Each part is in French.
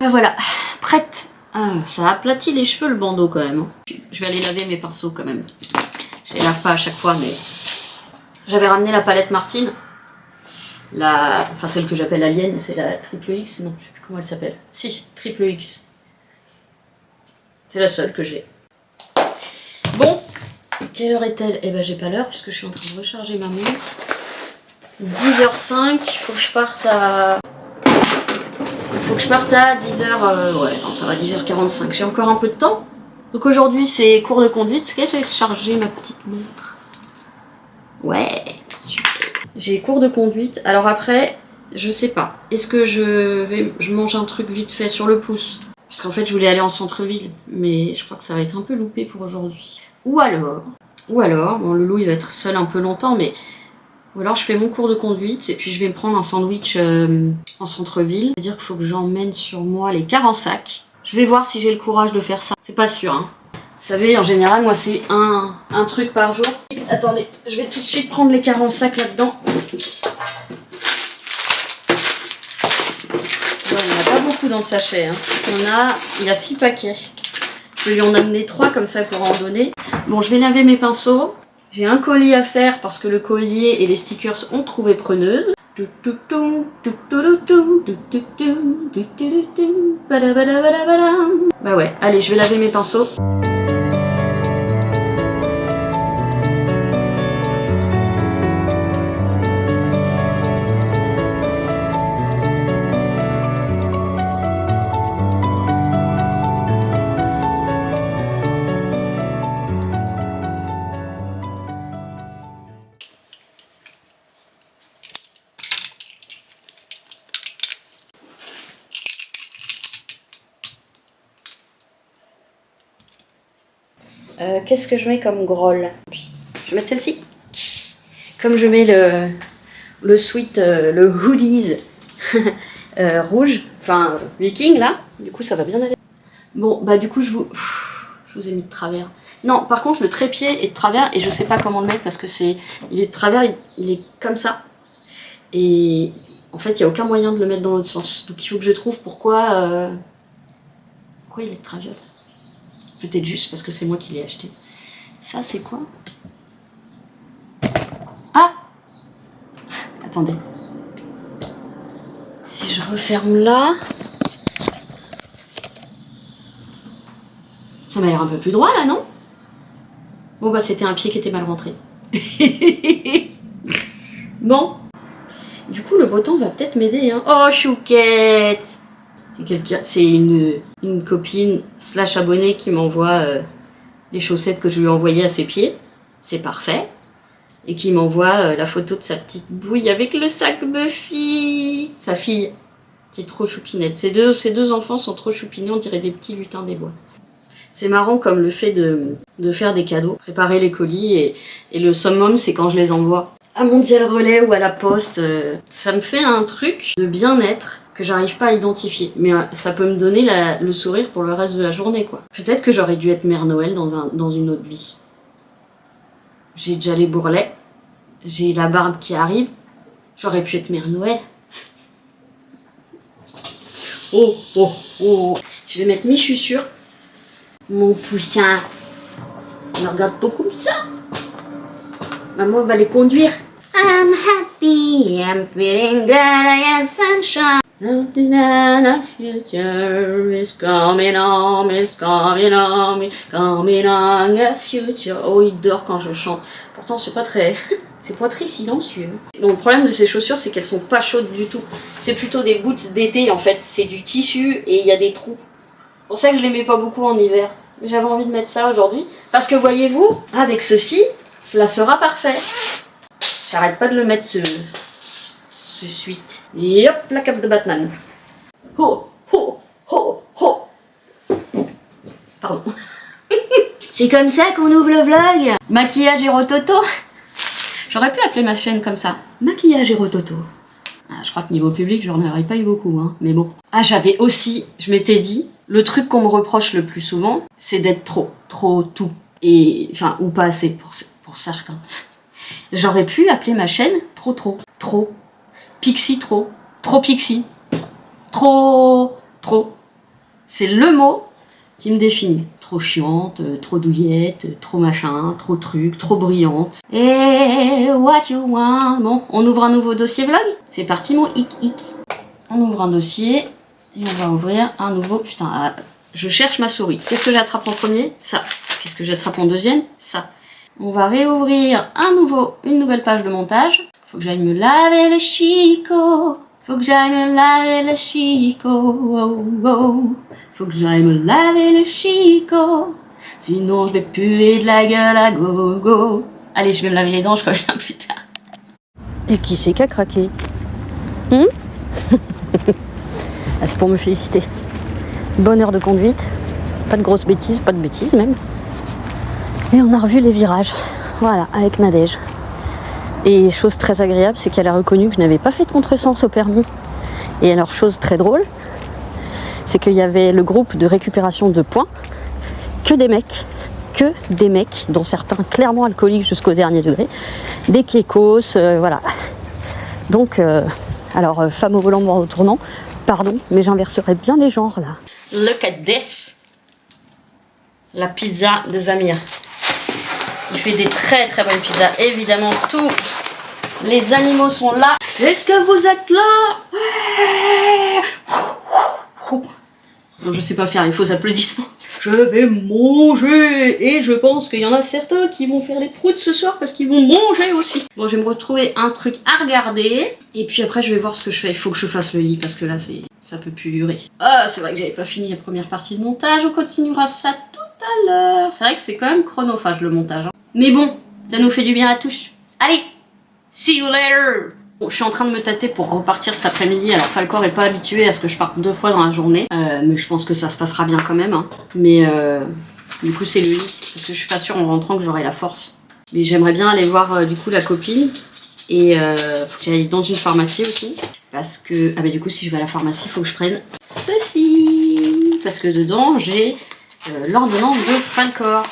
Ben voilà, prête. Ah, ça aplatit les cheveux le bandeau quand même. Je vais aller laver mes pinceaux quand même. Je les lave pas à chaque fois, mais j'avais ramené la palette Martine. Enfin celle que j'appelle Alien, c'est la triple X. Non, je sais plus comment elle s'appelle. Si, triple X. C'est la seule que j'ai. Bon, quelle heure est-elle? Eh ben j'ai pas l'heure puisque je suis en train de recharger ma montre. 10h05, faut que je parte à... 10h... ouais, non, ça va, 10h45. J'ai encore un peu de temps. Donc aujourd'hui c'est cours de conduite. Est-ce que j'ai chargé ma petite montre? Ouais, super. J'ai cours de conduite. Alors après, je sais pas. Est-ce que je mange un truc vite fait sur le pouce? Parce qu'en fait je voulais aller en centre-ville. Mais je crois que ça va être un peu loupé pour aujourd'hui. Ou alors, bon le loup il va être seul un peu longtemps, mais... Ou alors je fais mon cours de conduite et puis je vais me prendre un sandwich en centre-ville. C'est-à-dire qu'il faut que j'emmène sur moi les cars en sac. Je vais voir si j'ai le courage de faire ça. C'est pas sûr, hein. Vous savez, en général, moi c'est un truc par jour. Attendez, je vais tout de suite prendre les cars en sac là-dedans. Ouais, il n'y en a pas beaucoup dans le sachet, hein. Il y a 6 paquets. Je vais lui en amener 3 comme ça pour en donner. Bon, je vais laver mes pinceaux. J'ai un colis à faire parce que le collier et les stickers ont trouvé preneuse. Bah ouais, allez, je vais laver mes pinceaux. Qu'est-ce que je mets comme grolle? Je vais mettre celle-ci. Comme je mets le sweat, le hoodies rouge, enfin viking là, du coup ça va bien aller. Bon, bah du coup je vous ai mis de travers. Non, par contre le trépied est de travers et je sais pas comment le mettre parce que il est de travers, il est comme ça. Et en fait il n'y a aucun moyen de le mettre dans l'autre sens. Donc il faut que je trouve pourquoi il est de travers. Peut-être juste parce que c'est moi qui l'ai acheté. Ça, c'est quoi? Ah! Attendez. Si je referme là... Ça m'a l'air un peu plus droit, là, non? Bon, bah, c'était un pied qui était mal rentré. Bon. Du coup, le beau temps va peut-être m'aider, hein. Oh, chouquette! C'est une copine / abonnée qui m'envoie... les chaussettes que je lui ai envoyées à ses pieds, c'est parfait, et qui m'envoie la photo de sa petite bouille avec le sac Buffy, sa fille, qui est trop choupinette. Ces deux enfants sont trop choupinés, on dirait des petits lutins des bois. C'est marrant comme le fait de faire des cadeaux, préparer les colis, et le summum c'est quand je les envoie à Mondial Relais ou à la poste. Ça me fait un truc de bien-être que j'arrive pas à identifier. Mais ça peut me donner le sourire pour le reste de la journée, quoi. Peut-être que j'aurais dû être Mère Noël dans une autre vie. J'ai déjà les bourrelets, j'ai la barbe qui arrive, j'aurais pu être Mère Noël. Oh, oh, oh. Je vais mettre mes chaussures. Mon poussin. Ne regarde pas comme ça. Maman va les conduire. I'm happy, I'm feeling good, I got sunshine. Nothing in the future is coming on, is coming on, is coming on the future. Oh, il dort quand je chante. Pourtant, c'est pas très silencieux. Donc, le problème de ces chaussures, c'est qu'elles sont pas chaudes du tout. C'est plutôt des boots d'été, en fait. C'est du tissu et il y a des trous. C'est pour ça que je les mets pas beaucoup en hiver. J'avais envie de mettre ça aujourd'hui. Parce que, voyez-vous, avec ceci, cela sera parfait. J'arrête pas de le mettre ce suite. Et hop, la cape de Batman. Ho, ho, ho, ho. Pardon. C'est comme ça qu'on ouvre le vlog. Maquillage et rototo. J'aurais pu appeler ma chaîne comme ça. Maquillage et rototo. Ah, je crois que niveau public, j'en aurais pas eu beaucoup, hein. Mais bon. Ah, j'avais aussi, je m'étais dit, le truc qu'on me reproche le plus souvent, c'est d'être trop tout. Et, enfin, ou pas assez pour certains. J'aurais pu appeler ma chaîne trop. Pixie trop. Pixie. Trop. C'est le mot qui me définit. Trop chiante, trop douillette, trop machin, trop truc, trop brillante. Et what you want. Bon, on ouvre un nouveau dossier vlog. C'est parti mon hic. On ouvre un dossier et on va ouvrir un nouveau... Putain, je cherche ma souris. Qu'est-ce que j'attrape en premier? Ça. Qu'est-ce que j'attrape en deuxième? Ça. On va réouvrir une nouvelle page de montage. Faut que j'aille me laver le chicot. Faut que j'aille me laver le chicot. Oh, oh. Faut que j'aille me laver le chicot. Sinon je vais puer de la gueule à gogo. Allez, je vais me laver les dents, je reviens plus tard. Et qui c'est qui a craqué? C'est pour me féliciter. Bonne heure de conduite. Pas de grosses bêtises, pas de bêtises même. Et on a revu les virages. Voilà, avec Nadège. Et chose très agréable, c'est qu'elle a reconnu que je n'avais pas fait de contresens au permis. Et alors, chose très drôle, c'est qu'il y avait le groupe de récupération de points, que des mecs, dont certains clairement alcooliques jusqu'au dernier degré, des kékos, voilà. Donc, femme au volant, mort au tournant, pardon, mais j'inverserai bien les genres là. Look at this! La pizza de Zamir. Il fait des très très bonnes pizzas. Évidemment, tous les animaux sont là. Est-ce que vous êtes là? Non, je sais pas faire les faux applaudissements. Je vais manger. Et je pense qu'il y en a certains qui vont faire les proutes ce soir parce qu'ils vont manger aussi. Bon, je vais me retrouver un truc à regarder. Et puis après, je vais voir ce que je fais. Il faut que je fasse le lit parce que là, ça peut plus durer. Ah, c'est vrai que j'avais pas fini la première partie de montage. On continuera ça tout à l'heure. C'est vrai que c'est quand même chronophage le montage. Mais bon, ça nous fait du bien à tous. Allez, see you later. Bon, je suis en train de me tâter pour repartir cet après-midi. Alors Falcor est pas habitué à ce que je parte 2 fois dans la journée. Mais je pense que ça se passera bien quand même. Hein. Mais du coup c'est le lit. Parce que je suis pas sûre en rentrant que j'aurai la force. Mais j'aimerais bien aller voir du coup la copine. Et faut que j'aille dans une pharmacie aussi. Parce que, ah bah du coup si je vais à la pharmacie, il faut que je prenne ceci. Parce que dedans j'ai l'ordonnance de Falcor.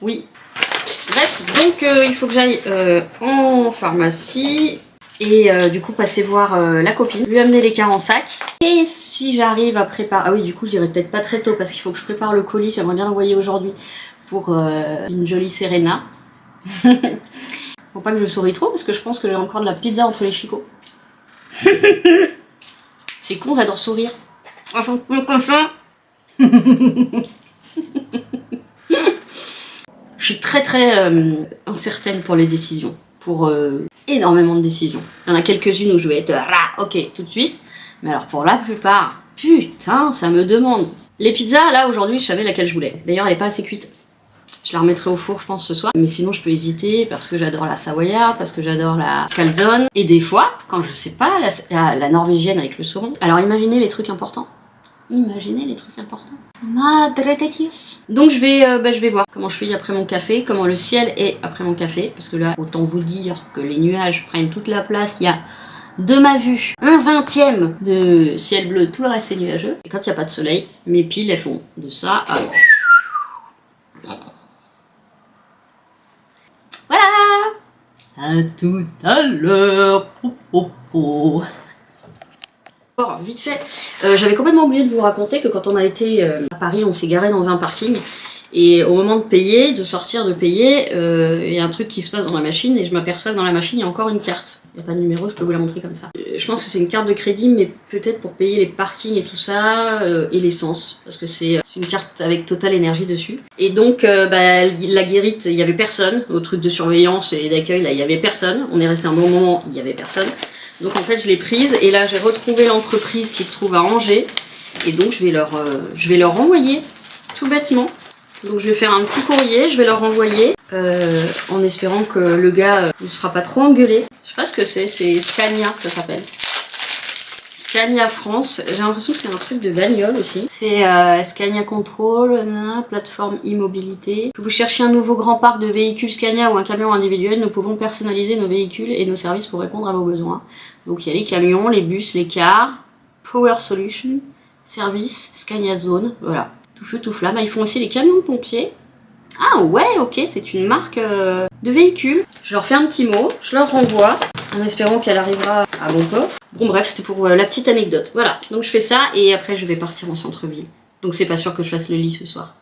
Oui. Bref, donc il faut que j'aille en pharmacie et du coup passer voir la copine, lui amener les 40 sacs. Et si j'arrive à préparer... Ah oui, du coup j'irai peut-être pas très tôt parce qu'il faut que je prépare le colis, j'aimerais bien l'envoyer aujourd'hui pour une jolie Serena. Faut pas que je souris trop parce que je pense que j'ai encore de la pizza entre les chicots. C'est con, j'adore sourire. Comme ça. Je suis très très incertaine pour les décisions, pour énormément de décisions. Il y en a quelques-unes où je vais être ok tout de suite, mais alors pour la plupart, putain, ça me demande. Les pizzas, là aujourd'hui, je savais laquelle je voulais. D'ailleurs, elle est pas assez cuite. Je la remettrai au four, je pense, ce soir. Mais sinon, je peux hésiter parce que j'adore la savoyarde, parce que j'adore la calzone. Et des fois, quand je sais pas, la norvégienne avec le saumon. Alors imaginez les trucs importants. Imaginez les trucs importants. Madre de Dios. Donc je vais voir comment je suis après mon café, comment le ciel est après mon café. Parce que là, autant vous dire que les nuages prennent toute la place. Il y a, de ma vue, 1/20 de ciel bleu, tout le reste c'est nuageux. Et quand il n'y a pas de soleil, mes piles elles font de ça à... Voilà. À tout à l'heure. Vite fait, j'avais complètement oublié de vous raconter que quand on a été à Paris, on s'est garé dans un parking et au moment de payer, de sortir de payer, il y a un truc qui se passe dans la machine et je m'aperçois que dans la machine il y a encore une carte. Il n'y a pas de numéro, je peux vous la montrer comme ça. Je pense que c'est une carte de crédit, mais peut-être pour payer les parkings et tout ça, et l'essence, parce que c'est une carte avec Total Énergie dessus. Et donc la guérite, il n'y avait personne, au truc de surveillance et d'accueil, là il n'y avait personne, on est resté un bon moment, il n'y avait personne. Donc en fait je l'ai prise et là j'ai retrouvé l'entreprise qui se trouve à Angers et donc je vais leur renvoyer tout bêtement. Donc je vais faire un petit courrier, je vais leur envoyer en espérant que le gars ne sera pas trop engueulé. Je sais pas ce que c'est Scania ça s'appelle. Scania France, j'ai l'impression que c'est un truc de bagnole aussi. C'est Scania Control, plateforme e-mobilité. Que vous cherchiez un nouveau grand parc de véhicules Scania ou un camion individuel, nous pouvons personnaliser nos véhicules et nos services pour répondre à vos besoins. Donc il y a les camions, les bus, les cars, Power Solution, service, Scania Zone, voilà. Tout feu, tout flamme. Ils font aussi les camions de pompiers. Ah ouais, ok, c'est une marque de véhicules. Je leur fais un petit mot, je leur renvoie, en espérant qu'elle arrivera à bon port. Bon bref, c'était pour la petite anecdote. Voilà, donc je fais ça et après je vais partir en centre-ville. Donc c'est pas sûr que je fasse le lit ce soir.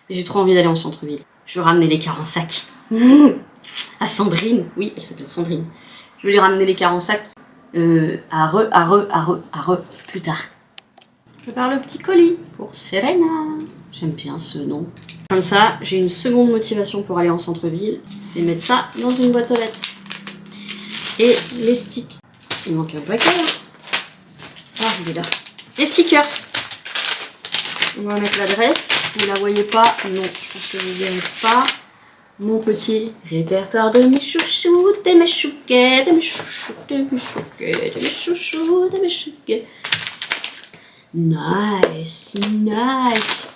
J'ai trop envie d'aller en centre-ville. Je veux ramener les cars en sac. À Sandrine, oui, elle s'appelle Sandrine. Je vais lui ramener les cars en sac. Plus tard. Je prépare le petit colis pour Serena. J'aime bien ce nom. Comme ça, j'ai une seconde motivation pour aller en centre-ville, c'est mettre ça dans une boîte aux lettres. Et les sticks. Il manque un paquet là. Ah, il est là. Les stickers. On va mettre l'adresse. Vous la voyez pas? Non, je pense que vous ne verrez pas. Mon petit répertoire de mes chouchous, de mes chouquets, de mes chouchous, de mes chouquets, de mes chouchous, de mes chouquets. Nice, nice.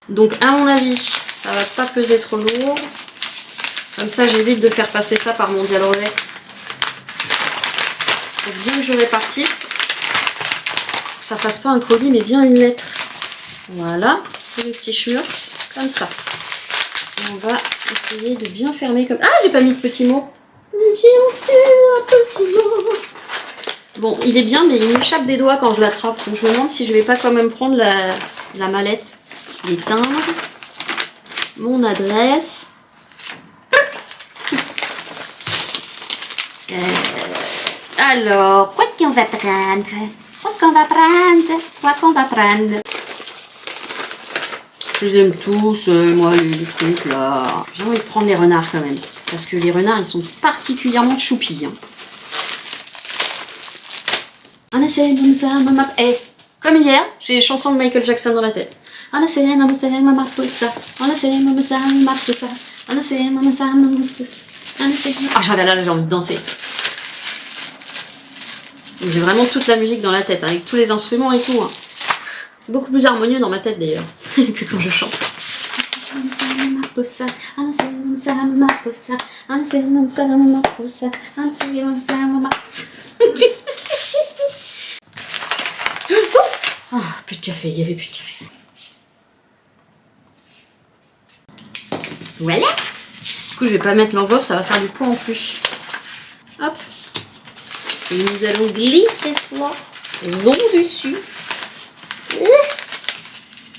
Donc à mon avis, ça va pas peser trop lourd. Comme ça, j'évite de faire passer ça par mon dial relais. Faut bien que je répartisse. Que ça fasse pas un colis, mais bien une lettre. Voilà, c'est les petits schmurks, comme ça. Et on va essayer de bien fermer comme... Ah, j'ai pas mis de petits mots. Bien sûr, un petit mot. Bon, il est bien, mais il m'échappe des doigts quand je l'attrape. Donc je me demande si je vais pas quand même prendre la mallette. Les timbres. Mon adresse. Alors, quoi qu'on va prendre? Quoi qu'on va prendre? Quoi qu'on va prendre? Je les aime tous, moi, les trucs là. J'ai envie de prendre les renards quand même. Parce que les renards, ils sont particulièrement choupis. Hein. Et comme hier, j'ai les chansons de Michael Jackson dans la tête. Ah, j'ai envie de danser. J'ai vraiment toute la musique dans la tête, avec tous les instruments et tout. Hein. C'est beaucoup plus harmonieux dans ma tête d'ailleurs, que quand je chante. Ah, plus de café, il n'y avait plus de café. Voilà. Du coup, je vais pas mettre l'enveloppe, ça va faire du poids en plus. Hop. Et nous allons glisser cela dessus.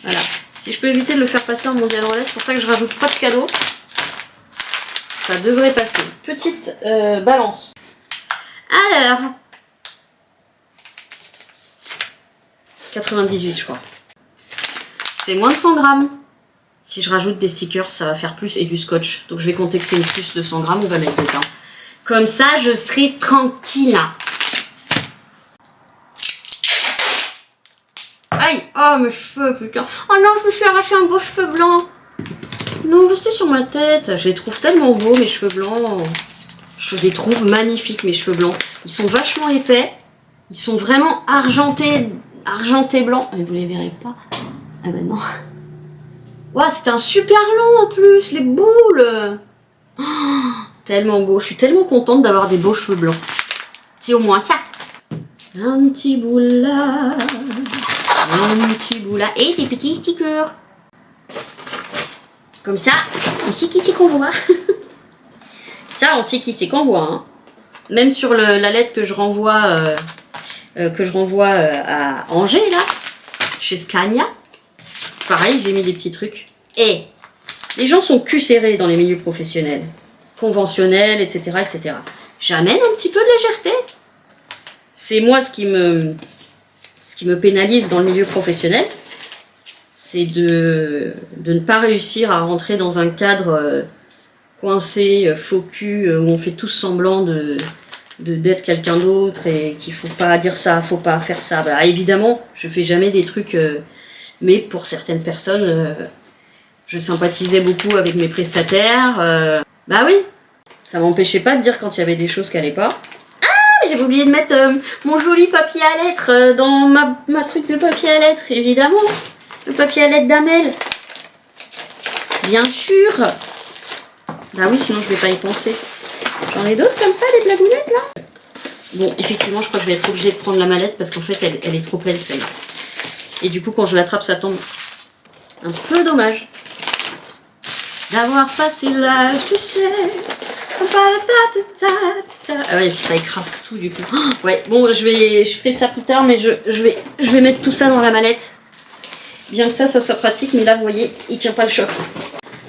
Voilà. Si je peux éviter de le faire passer en mondial relais, c'est pour ça que je rajoute pas de cadeau. Ça devrait passer. Petite balance. Alors. 98 je crois. C'est moins de 100 grammes. Si je rajoute des stickers, ça va faire plus et du scotch. Donc je vais compter que c'est une puce de 100 grammes, on va mettre dedans. Comme ça, je serai tranquille. Aïe, oh mes cheveux, putain. Oh non, je me suis arraché un beau cheveu blanc. Non, restez sur ma tête. Je les trouve tellement beaux, mes cheveux blancs. Je les trouve magnifiques, mes cheveux blancs. Ils sont vachement épais. Ils sont vraiment argentés blancs. Mais vous les verrez pas. Ah bah non. Ouah, c'était un super long en plus, les boules. Oh, tellement beau. Je suis tellement contente d'avoir des beaux cheveux blancs. C'est au moins ça. Un petit boule là. Un petit bout là. Et des petits stickers. Comme ça, on sait qui c'est qu'on voit. Ça, on sait qui c'est qu'on voit. Hein. Même sur la lettre que je renvoie, à Angers, là, chez Scania. C'est pareil, j'ai mis des petits trucs. Et les gens sont cul serrés dans les milieux professionnels, conventionnels, etc., etc. J'amène un petit peu de légèreté. C'est moi ce qui me pénalise dans le milieu professionnel, c'est de ne pas réussir à rentrer dans un cadre coincé, faux cul, où on fait tous semblant d'être quelqu'un d'autre et qu'il faut pas dire ça, faut pas faire ça. Bah, évidemment, je fais jamais des trucs, mais pour certaines personnes, je sympathisais beaucoup avec mes prestataires. Bah oui, ça m'empêchait pas de dire quand il y avait des choses qui allaient pas. J'avais oublié de mettre mon joli papier à lettres dans ma truc de papier à lettres, évidemment. Le papier à lettres d'Amel. Bien sûr. Bah oui, sinon je vais pas y penser. J'en ai d'autres comme ça, les blagounettes là. Bon, effectivement, je crois que je vais être obligée de prendre la mallette parce qu'en fait, elle est trop pleine celle-là. Et du coup, quand je l'attrape, ça tombe. Un peu dommage. D'avoir passé l'âge, tu sais. Ah ouais, et puis ça écrase tout du coup. Oh, ouais, bon, je ferai ça plus tard, mais je vais mettre tout ça dans la mallette. Bien que ça soit pratique, mais là, vous voyez, il tient pas le choc.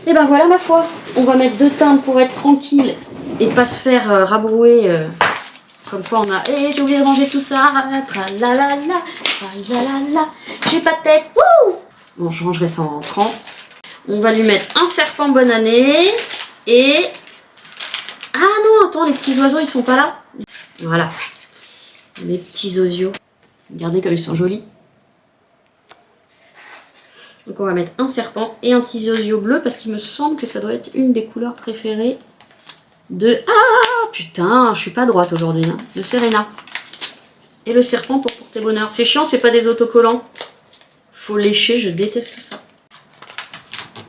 Et ben voilà, ma foi, on va mettre 2 timbres pour être tranquille et pas se faire rabrouer. Comme quoi on a... Eh, j'ai oublié de ranger tout ça. Tralalala, tralalala. J'ai pas de tête. Wouh! Bon, je rangerai ça en rentrant. On va lui mettre un serpent bonne année. Et... Ah non, attends, les petits oiseaux, ils sont pas là. Voilà. Les petits osios. Regardez comme ils sont jolis. Donc on va mettre un serpent et un petit osio bleu parce qu'il me semble que ça doit être une des couleurs préférées de... Ah putain, je suis pas droite aujourd'hui, hein. De Serena. Et le serpent pour porter bonheur. C'est chiant, c'est pas des autocollants. Faut lécher, je déteste ça.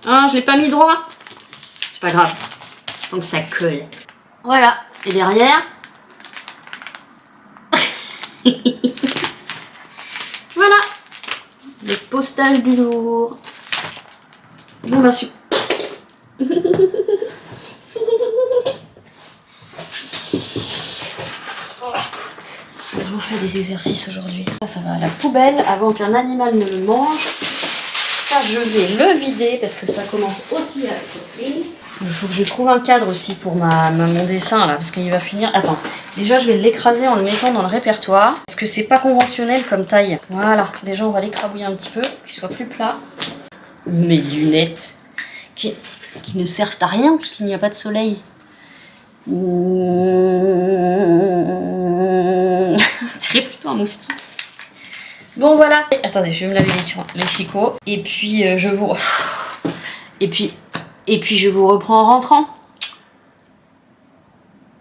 Ah, je l'ai pas mis droit. C'est pas grave. Donc ça colle. Voilà. Et derrière... Voilà. Les postales du jour. Bon bah super. Je vous fais des exercices aujourd'hui. Ça va à la poubelle avant qu'un animal ne le mange. Ça, je vais le vider parce que ça commence aussi à être. Il faut que je trouve un cadre aussi pour mon dessin là, parce qu'il va finir. Attends, déjà je vais l'écraser en le mettant dans le répertoire. Parce que c'est pas conventionnel comme taille. Voilà, déjà on va l'écrabouiller un petit peu, qu'il soit plus plat. Mes lunettes qui ne servent à rien puisqu'il n'y a pas de soleil. On dirait plutôt un moustique. Bon voilà. Attendez, je vais me laver les chicots. Et puis je vous... Et puis je vous reprends en rentrant.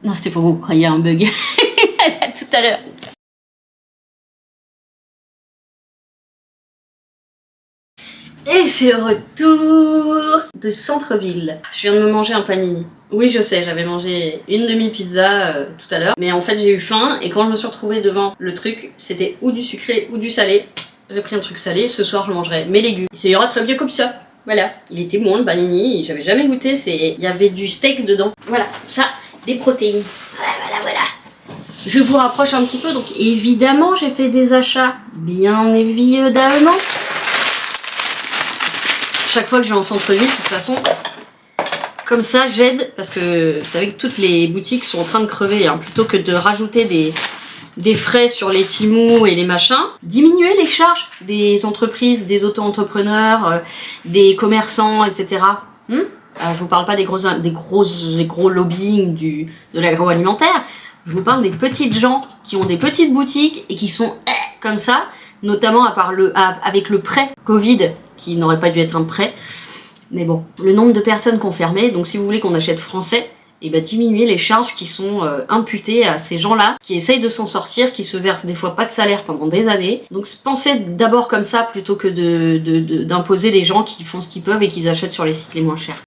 Non, c'était pour vous croyez un bug. À tout à l'heure. Et c'est le retour de centre-ville. Je viens de me manger un panini. Oui, je sais, j'avais mangé une demi-pizza tout à l'heure. Mais en fait, j'ai eu faim et quand je me suis retrouvée devant le truc, c'était ou du sucré ou du salé. J'ai pris un truc salé. Ce soir, je mangerai mes légumes. Ça ira très bien comme ça. Voilà. Il était bon, le panini. J'avais jamais goûté. Il y avait du steak dedans. Voilà, ça, des protéines. Voilà. Je vous rapproche un petit peu. Donc, évidemment, j'ai fait des achats bien évidemment. Chaque fois que je vais en centre-ville, de toute façon, comme ça, j'aide, parce que vous savez que toutes les boutiques sont en train de crever, hein, plutôt que de rajouter des frais sur les Temu et les machins, diminuer les charges des entreprises, des auto-entrepreneurs, des commerçants, etc. Alors, je vous parle pas des gros lobbying de l'agroalimentaire, je vous parle des petites gens qui ont des petites boutiques et qui sont comme ça, notamment avec le prêt Covid, qui n'aurait pas dû être un prêt. Mais bon, le nombre de personnes qui ont fermé, donc si vous voulez qu'on achète français, et ben diminuer les charges qui sont imputées à ces gens-là, qui essayent de s'en sortir, qui se versent des fois pas de salaire pendant des années. Donc pensez d'abord comme ça, plutôt que d'imposer des gens qui font ce qu'ils peuvent et qui achètent sur les sites les moins chers.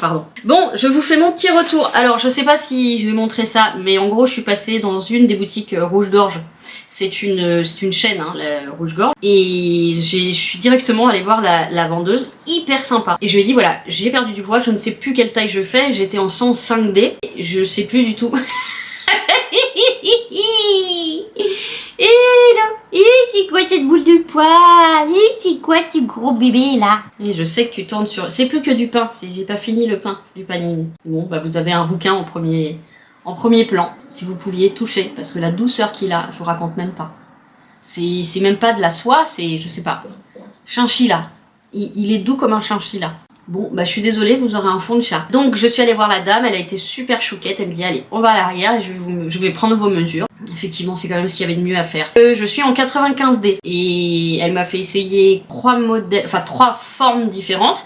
Pardon. Bon, je vous fais mon petit retour. Alors, je sais pas si je vais montrer ça, mais en gros, je suis passée dans une des boutiques Rouge-Gorge. C'est une chaîne, hein, la Rouge-Gorge. Et je suis directement allée voir la vendeuse, hyper sympa. Et je lui ai dit, voilà, j'ai perdu du poids, je ne sais plus quelle taille je fais, j'étais en 105D, je sais plus du tout. Et c'est quoi cette boule de poids? Et c'est quoi ce gros bébé là? Et je sais que tu tournes sur... C'est plus que du pain, j'ai pas fini le pain, du panini. Bon, bah vous avez un rouquin en premier plan, si vous pouviez toucher, parce que la douceur qu'il a, je vous raconte même pas. C'est même pas de la soie, c'est, je sais pas, chinchilla. Il est doux comme un chinchilla. Bon, bah je suis désolée, vous aurez un fond de chat. Donc je suis allée voir la dame, elle a été super chouquette, elle me dit allez, on va à l'arrière et je vais prendre vos mesures. Effectivement, c'est quand même ce qu'il y avait de mieux à faire. Je suis en 95D et elle m'a fait essayer 3 formes différentes.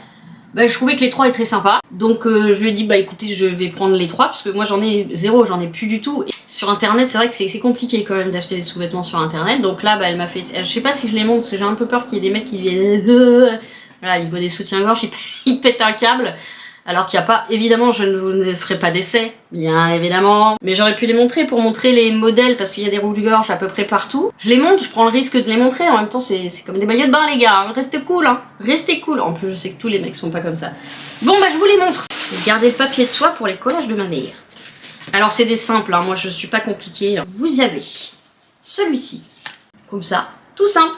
Bah, je trouvais que les 3 étaient très sympas. Donc je lui ai dit bah écoutez, je vais prendre les 3 parce que moi j'en ai zéro, j'en ai plus du tout. Et sur internet, c'est vrai que c'est compliqué quand même d'acheter des sous-vêtements sur internet. Donc là, bah elle m'a fait... Je sais pas si je les montre parce que j'ai un peu peur qu'il y ait des mecs qui viennent... Voilà, il voit des soutiens-gorge, il pète un câble. Alors qu'il n'y a pas, évidemment, je ne vous ferai pas d'essai, bien évidemment. Mais j'aurais pu les montrer pour montrer les modèles, parce qu'il y a des rouges-gorges à peu près partout. Je les montre, je prends le risque de les montrer, en même temps c'est comme des maillots de bain les gars, hein. Restez cool, hein. Restez cool. En plus je sais que tous les mecs sont pas comme ça. Bon bah je vous les montre. Gardez le papier de soie pour les collages de ma mère. Alors c'est des simples, hein. Moi je suis pas compliquée. Vous avez celui-ci, comme ça, tout simple.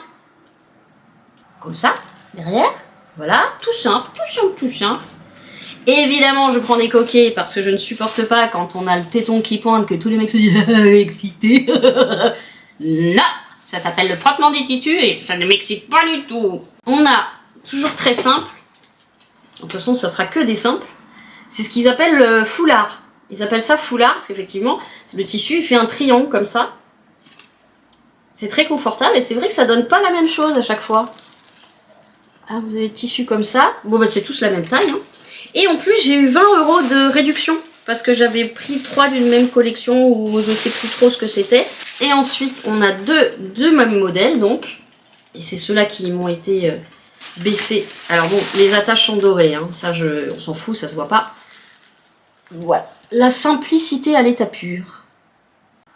Comme ça, derrière, voilà, tout simple, tout simple, tout simple. Évidemment, je prends des coquets parce que je ne supporte pas quand on a le téton qui pointe que tous les mecs se disent excité. Non, ça s'appelle le frottement du tissu et ça ne m'excite pas du tout. On a toujours très simple. De toute façon, ça sera que des simples. C'est ce qu'ils appellent le foulard. Ils appellent ça foulard parce qu'effectivement, le tissu il fait un triangle comme ça. C'est très confortable et c'est vrai que ça donne pas la même chose à chaque fois. Ah, vous avez le tissu comme ça. Bon, bah c'est tous la même taille, hein. Et en plus, j'ai eu 20 € de réduction parce que j'avais pris 3 d'une même collection ou je sais plus trop ce que c'était. Et ensuite, on a deux mêmes modèles donc. Et c'est ceux-là qui m'ont été baissés. Alors bon, les attaches sont dorées, hein. Ça, on s'en fout, ça se voit pas. Voilà. La simplicité à l'état pur.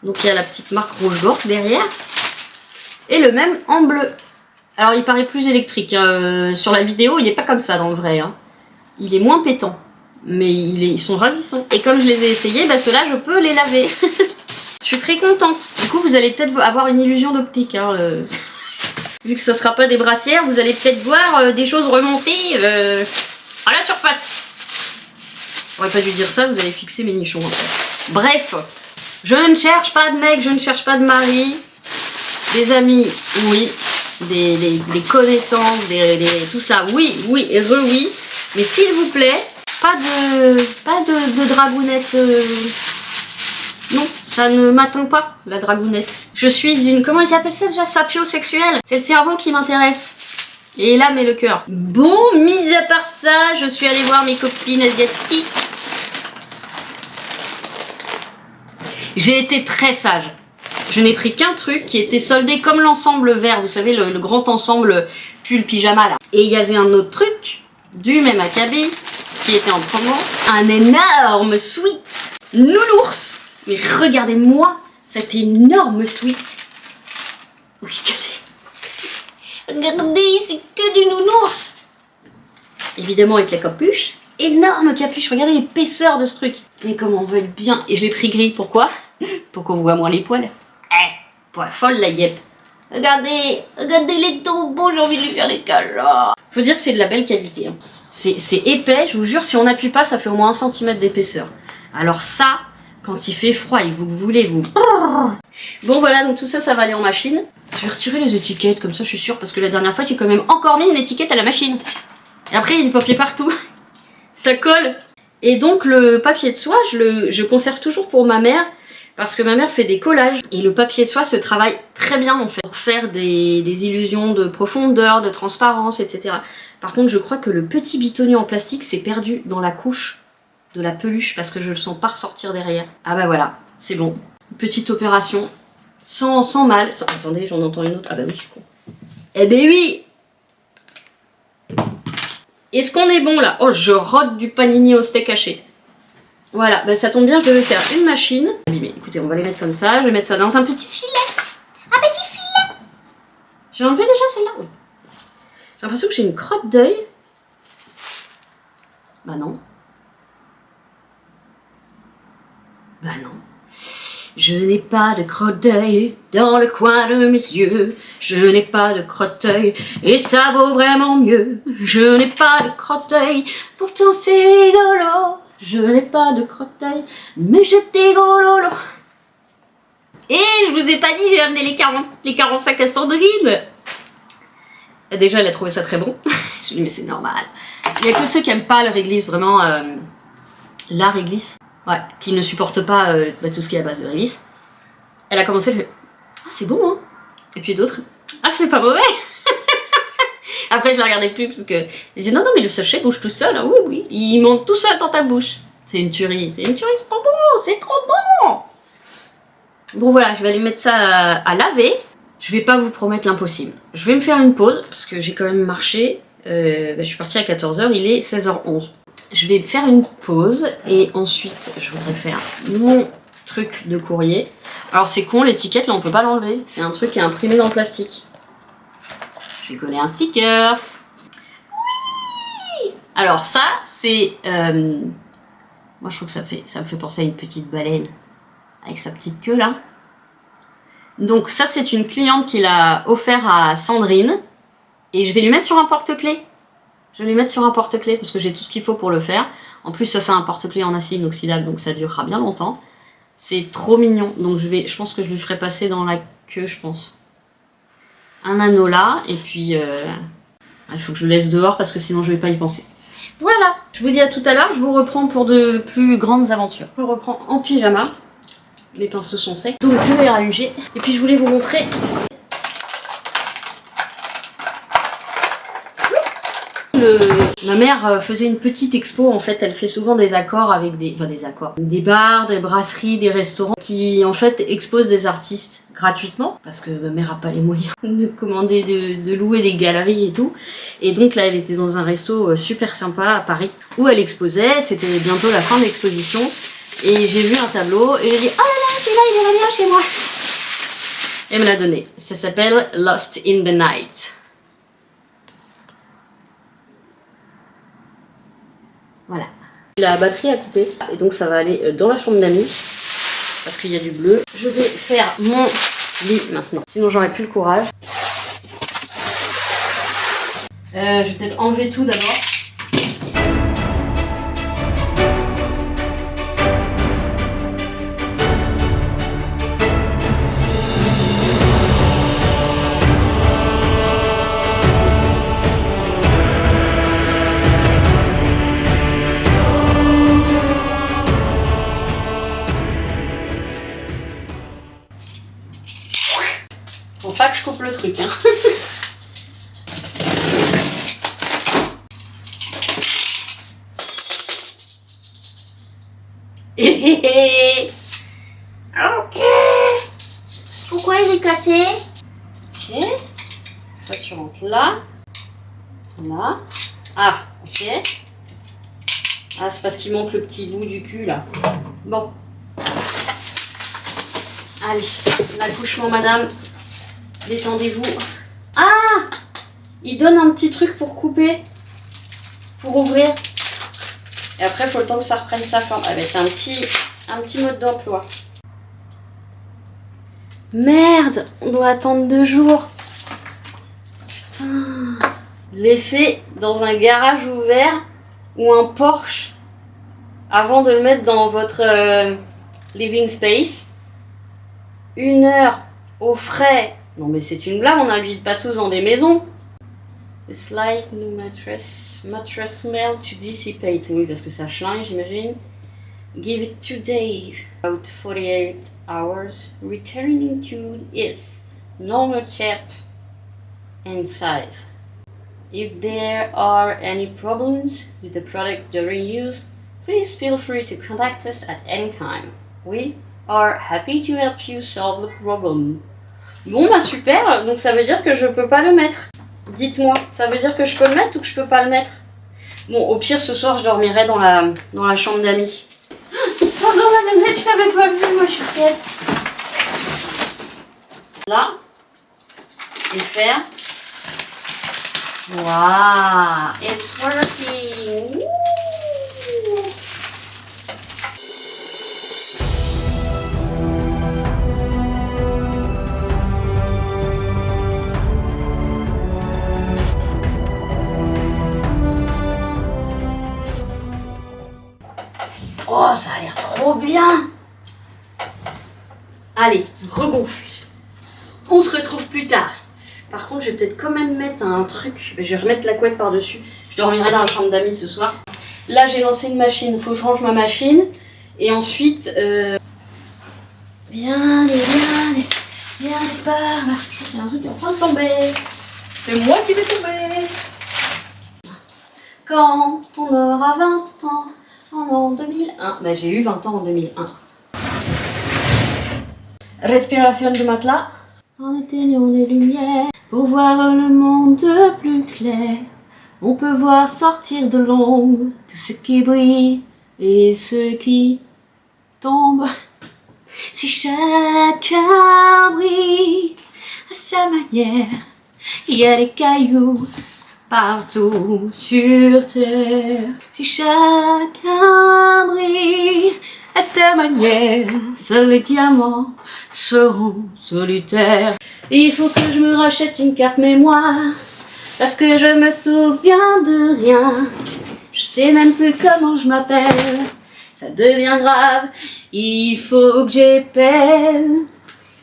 Donc il y a la petite marque rouge-gorge derrière. Et le même en bleu. Alors il paraît plus électrique. Hein. Sur la vidéo, il n'est pas comme ça dans le vrai. Hein. Il est moins pétant, mais ils sont ravissants. Et comme je les ai essayés, bah ceux-là, je peux les laver. Je suis très contente. Du coup, vous allez peut-être avoir une illusion d'optique. Hein, vu que ce ne sera pas des brassières, vous allez peut-être voir des choses remonter à la surface. J'aurais pas dû dire ça, vous allez fixer mes nichons après. Bref, je ne cherche pas de mec, je ne cherche pas de mari. Des amis, oui. Des connaissances, tout ça, oui, et oui. Mais s'il vous plaît, pas de dragounette. Non, ça ne m'atteint pas, la dragounette. Je suis une... Comment ils appellent ça déjà? Sapiosexuelle. C'est le cerveau qui m'intéresse. Et l'âme et le cœur. Bon, mis à part ça, je suis allée voir mes copines asiatiques. J'ai été très sage. Je n'ai pris qu'un truc qui était soldé comme l'ensemble vert. Vous savez, le grand ensemble pull pyjama là. Et il y avait un autre truc du même acabit qui était en promo, un énorme sweat nounours. Mais regardez-moi cet énorme sweat. Regardez, c'est que du nounours. Évidemment avec la capuche, énorme capuche. Regardez l'épaisseur de ce truc. Mais comment on veut être bien. Et je l'ai pris gris, pourquoi? Pour qu'on voit moins les poils. Pour la folle la guêpe. Regardez les tombeaux, j'ai envie de lui faire des câlins. Faut dire que c'est de la belle qualité. Hein. C'est épais, je vous jure, si on n'appuie pas, ça fait au moins 1 cm d'épaisseur. Alors ça, quand il fait froid et que vous voulez, vous... Bon voilà, donc tout ça, ça va aller en machine. Je vais retirer les étiquettes, comme ça je suis sûre, parce que la dernière fois, j'ai quand même encore mis une étiquette à la machine. Et après, il y a du papier partout. Ça colle. Et donc le papier de soie, je conserve toujours pour ma mère, parce que ma mère fait des collages. Et le papier de soie se travaille très bien en fait, pour faire des illusions de profondeur, de transparence, etc. Par contre, je crois que le petit bitonnier en plastique s'est perdu dans la couche de la peluche, parce que je le sens pas ressortir derrière. Ah bah voilà, c'est bon. Petite opération, sans mal. Attendez, j'en entends une autre. Ah bah oui, je suis con. Eh ben oui! Est-ce qu'on est bon là? Oh, je rote du panini au steak haché. Voilà, bah ça tombe bien, je devais faire une machine. Mais écoutez, on va les mettre comme ça. Je vais mettre ça dans un petit filet. Un petit filet! J'ai enlevé déjà celle-là? Oui. J'ai l'impression que j'ai une crotte d'œil. Bah non. Bah non. Je n'ai pas de crotte d'œil dans le coin de mes yeux. Je n'ai pas de crotte d'œil et ça vaut vraiment mieux. Je n'ai pas de crotte d'œil, pourtant c'est rigolo. Je n'ai pas de crotte d'œil, mais j'étais gololo. Et je vous ai pas dit, j'ai amené les 45 à Sandrine. Déjà, elle a trouvé ça très bon. Je lui ai dit, mais c'est normal. Il n'y a que ceux qui n'aiment pas la réglisse, vraiment la réglisse. Ouais, qui ne supportent pas tout ce qui est à base de réglisse. Elle a commencé, elle fait ah, c'est bon, hein. Et puis d'autres, ah, c'est pas mauvais. Après, je la regardais plus parce que. Je disais non, mais le sachet bouge tout seul. Hein. Oui, il monte tout seul dans ta bouche. C'est une tuerie, c'est trop bon, c'est trop bon. Bon, voilà, je vais aller mettre ça à laver. Je vais pas vous promettre l'impossible. Je vais me faire une pause parce que j'ai quand même marché. Je suis partie à 14 h, il est 16 h 11. je vais faire une pause et ensuite je voudrais faire mon truc de courrier. Alors c'est con, l'étiquette là on peut pas l'enlever, c'est un truc qui est imprimé dans le plastique. Je vais coller un stickers. Oui. Alors ça c'est... moi je trouve que ça me fait penser à une petite baleine avec sa petite queue là. Donc ça c'est une cliente qui l'a offert à Sandrine et je vais lui mettre sur un porte-clés. Je vais lui mettre sur un porte-clés parce que j'ai tout ce qu'il faut pour le faire. En plus ça c'est un porte-clés en acier inoxydable donc ça durera bien longtemps. C'est trop mignon donc je pense que je lui ferai passer dans la queue je pense. Un anneau là et puis il faut que je le laisse dehors parce que sinon je vais pas y penser. Voilà, je vous dis à tout à l'heure, je vous reprends pour de plus grandes aventures. Je reprends en pyjama, mes pinceaux sont secs, donc je vais ranger. Et puis je voulais vous montrer ma mère faisait une petite expo, en fait elle fait souvent des accords avec des bars, des brasseries, des restaurants qui en fait exposent des artistes gratuitement parce que ma mère a pas les moyens de commander, de louer des galeries et tout. Et donc là elle était dans un resto super sympa à Paris où elle exposait, c'était bientôt la fin de l'exposition et j'ai vu un tableau et j'ai dit oh là là celui-là il irait bien chez moi. Elle me l'a donné, ça s'appelle Lost in the Night. Voilà. La batterie a coupé et donc ça va aller dans la chambre d'amis parce qu'il y a du bleu. Je vais faire mon lit maintenant, sinon j'aurai plus le courage. Je vais peut-être enlever tout d'abord. Faut pas que je coupe le truc, hein. Ok. Pourquoi il est cassé? Ok. Ça tu rentres là. Là. Ah, ok. Ah, c'est parce qu'il manque le petit bout du cul là. Bon. Allez, l'accouchement madame. Détendez-vous. Ah! Il donne un petit truc pour couper. Pour ouvrir. Et après, il faut le temps que ça reprenne sa forme. Ah ben, c'est un petit mode d'emploi. Merde! On doit attendre 2 jours. Putain. Laisser dans un garage ouvert ou un Porsche avant de le mettre dans votre living space. 1 heure au frais. Non mais c'est une blague, on n'habite pas tous dans des maisons. The slight new mattress smell to dissipate. Oui, parce que ça schlingue, j'imagine. Give it 2 days. About 48 hours. Returning to its normal shape and size. If there are any problems with the product during use, please feel free to contact us at any time. We are happy to help you solve the problem. Bon bah super, donc ça veut dire que je peux pas le mettre. Dites-moi, ça veut dire que je peux le mettre ou que je peux pas le mettre? Bon, au pire ce soir je dormirai dans la chambre d'amis. Pardon la nanette, je t'avais pas vu, moi je suis fière. Là, et faire. Wow, it's working. Oh, ça a l'air trop bien. Allez, regonfle. On se retrouve plus tard. Par contre, je vais peut-être quand même mettre un truc. Je vais remettre la couette par-dessus. Je dormirai dans la chambre d'amis ce soir. Là, j'ai lancé une machine. Il faut que je range ma machine. Et ensuite... Viens par là. Il y a un truc qui est en train de tomber. C'est moi qui vais tomber. Quand on aura 20 ans... En 2001. Ben, j'ai eu 20 ans en 2001. Respiration du matelas. En éteignant les lumières pour voir le monde plus clair. On peut voir sortir de l'ombre tout ce qui brille et ce qui tombe. Si chacun brille à sa manière, il y a des cailloux partout sur terre. Si chacun brille à sa manière, seuls les diamants seront solitaires. Il faut que je me rachète une carte mémoire, parce que je me souviens de rien. Je sais même plus comment je m'appelle, ça devient grave, il faut que j'appelle.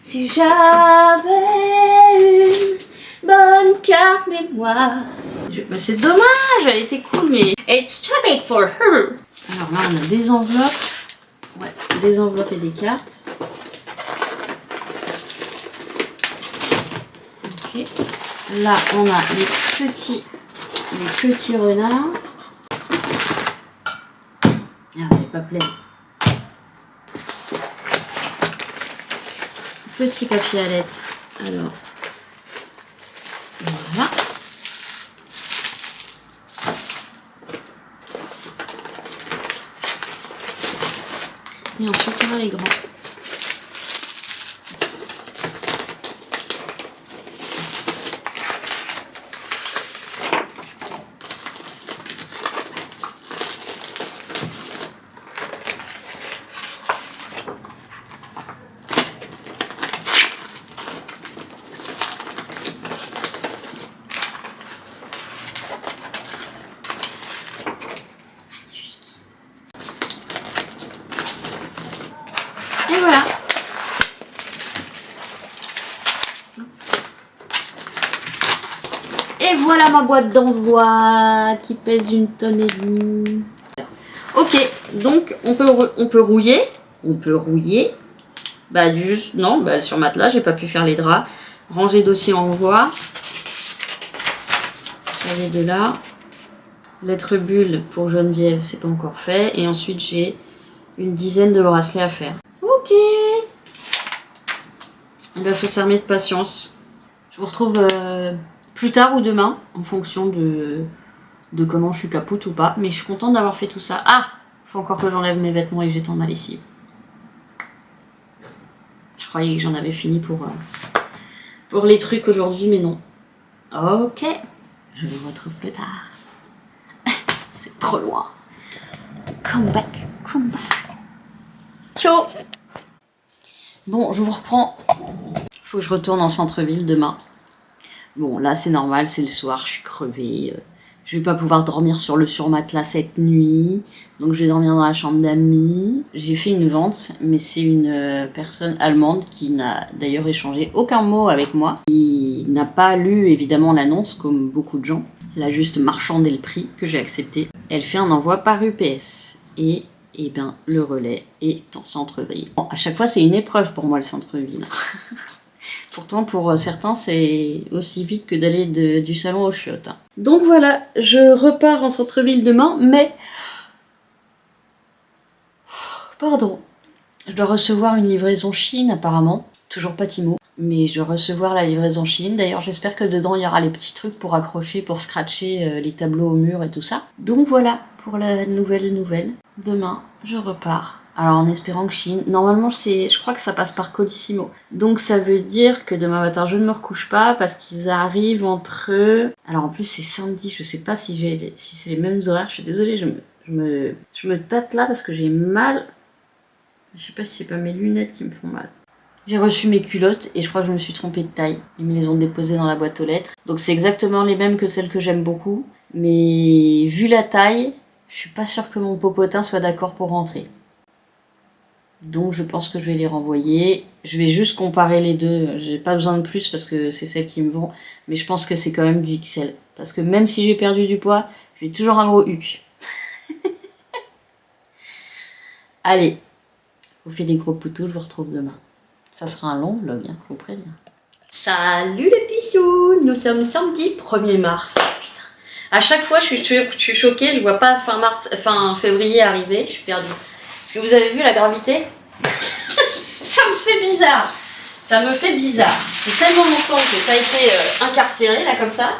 Si j'avais une bonne carte mémoire. C'est dommage, elle était cool, mais it's too big for her. Alors là, on a des enveloppes. Ouais, des enveloppes et des cartes. Ok. Là, on a les petits renards. Ah, elle n'est pas pleine. Petit papier à lettres. Alors, voilà. Et ensuite, on a les grands. Et voilà. Et voilà ma boîte d'envoi qui pèse 1,5 tonnes. Ok, donc on peut rouiller. On peut rouiller. Bah juste, non, bah sur matelas, j'ai pas pu faire les draps. Ranger dossier envoi. J'avais de là. Lettre bulle pour Geneviève, c'est pas encore fait. Et ensuite j'ai une dizaine de bracelets à faire. Ok. Il faut s'armer de patience. Je vous retrouve plus tard ou demain, en fonction de comment je suis capoute ou pas. Mais je suis contente d'avoir fait tout ça. Ah, faut encore que j'enlève mes vêtements et que j'étende ma lessive. Je croyais que j'en avais fini pour les trucs aujourd'hui, mais non. Ok, je vous retrouve plus tard. C'est trop loin. Come back, come back. Ciao. Bon, je vous reprends. Faut que je retourne en centre-ville demain. Bon, là c'est normal, c'est le soir, je suis crevée. Je vais pas pouvoir dormir sur le surmatelas cette nuit. Donc je vais dormir dans la chambre d'amis. J'ai fait une vente, mais c'est une personne allemande qui n'a d'ailleurs échangé aucun mot avec moi. Qui n'a pas lu évidemment l'annonce comme beaucoup de gens. Elle a juste marchandé le prix que j'ai accepté. Elle fait un envoi par UPS. Et ben le relais est en centre-ville. Bon, à chaque fois c'est une épreuve pour moi le centre-ville. Pourtant pour certains c'est aussi vite que d'aller du salon aux chiottes. Donc voilà, je repars en centre-ville demain, mais... Pardon. Je dois recevoir une livraison Chine apparemment. Toujours pas Timo. Mais je dois recevoir la livraison Chine. D'ailleurs j'espère que dedans il y aura les petits trucs pour accrocher, pour scratcher les tableaux au mur et tout ça. Donc voilà pour la nouvelle. Demain je repars. Alors en espérant que Chine... Normalement je crois que ça passe par Colissimo. Donc ça veut dire que demain matin je ne me recouche pas parce qu'ils arrivent entre... Alors en plus c'est samedi, je sais pas si c'est les mêmes horaires. Je suis désolée, je me tâte là parce que j'ai mal. Je sais pas si c'est pas mes lunettes qui me font mal. J'ai reçu mes culottes et je crois que je me suis trompée de taille. Ils me les ont déposées dans la boîte aux lettres. Donc c'est exactement les mêmes que celles que j'aime beaucoup. Mais vu la taille, je suis pas sûre que mon popotin soit d'accord pour rentrer. Donc je pense que je vais les renvoyer. Je vais juste comparer les deux. J'ai pas besoin de plus parce que c'est celles qui me vont. Mais je pense que c'est quand même du XL. Parce que même si j'ai perdu du poids, j'ai toujours un gros huc. Allez, je vous fais des gros poutous, je vous retrouve demain. Ça sera un long vlog, hein, je vous préviens. Salut les bichous, nous sommes samedi 1er mars. Putain. À chaque fois, je suis choquée, je vois pas fin février arriver, je suis perdue. Est-ce que vous avez vu la gravité? Ça me fait bizarre. Ça me fait bizarre. C'est tellement longtemps que j'ai pas été incarcérée là comme ça.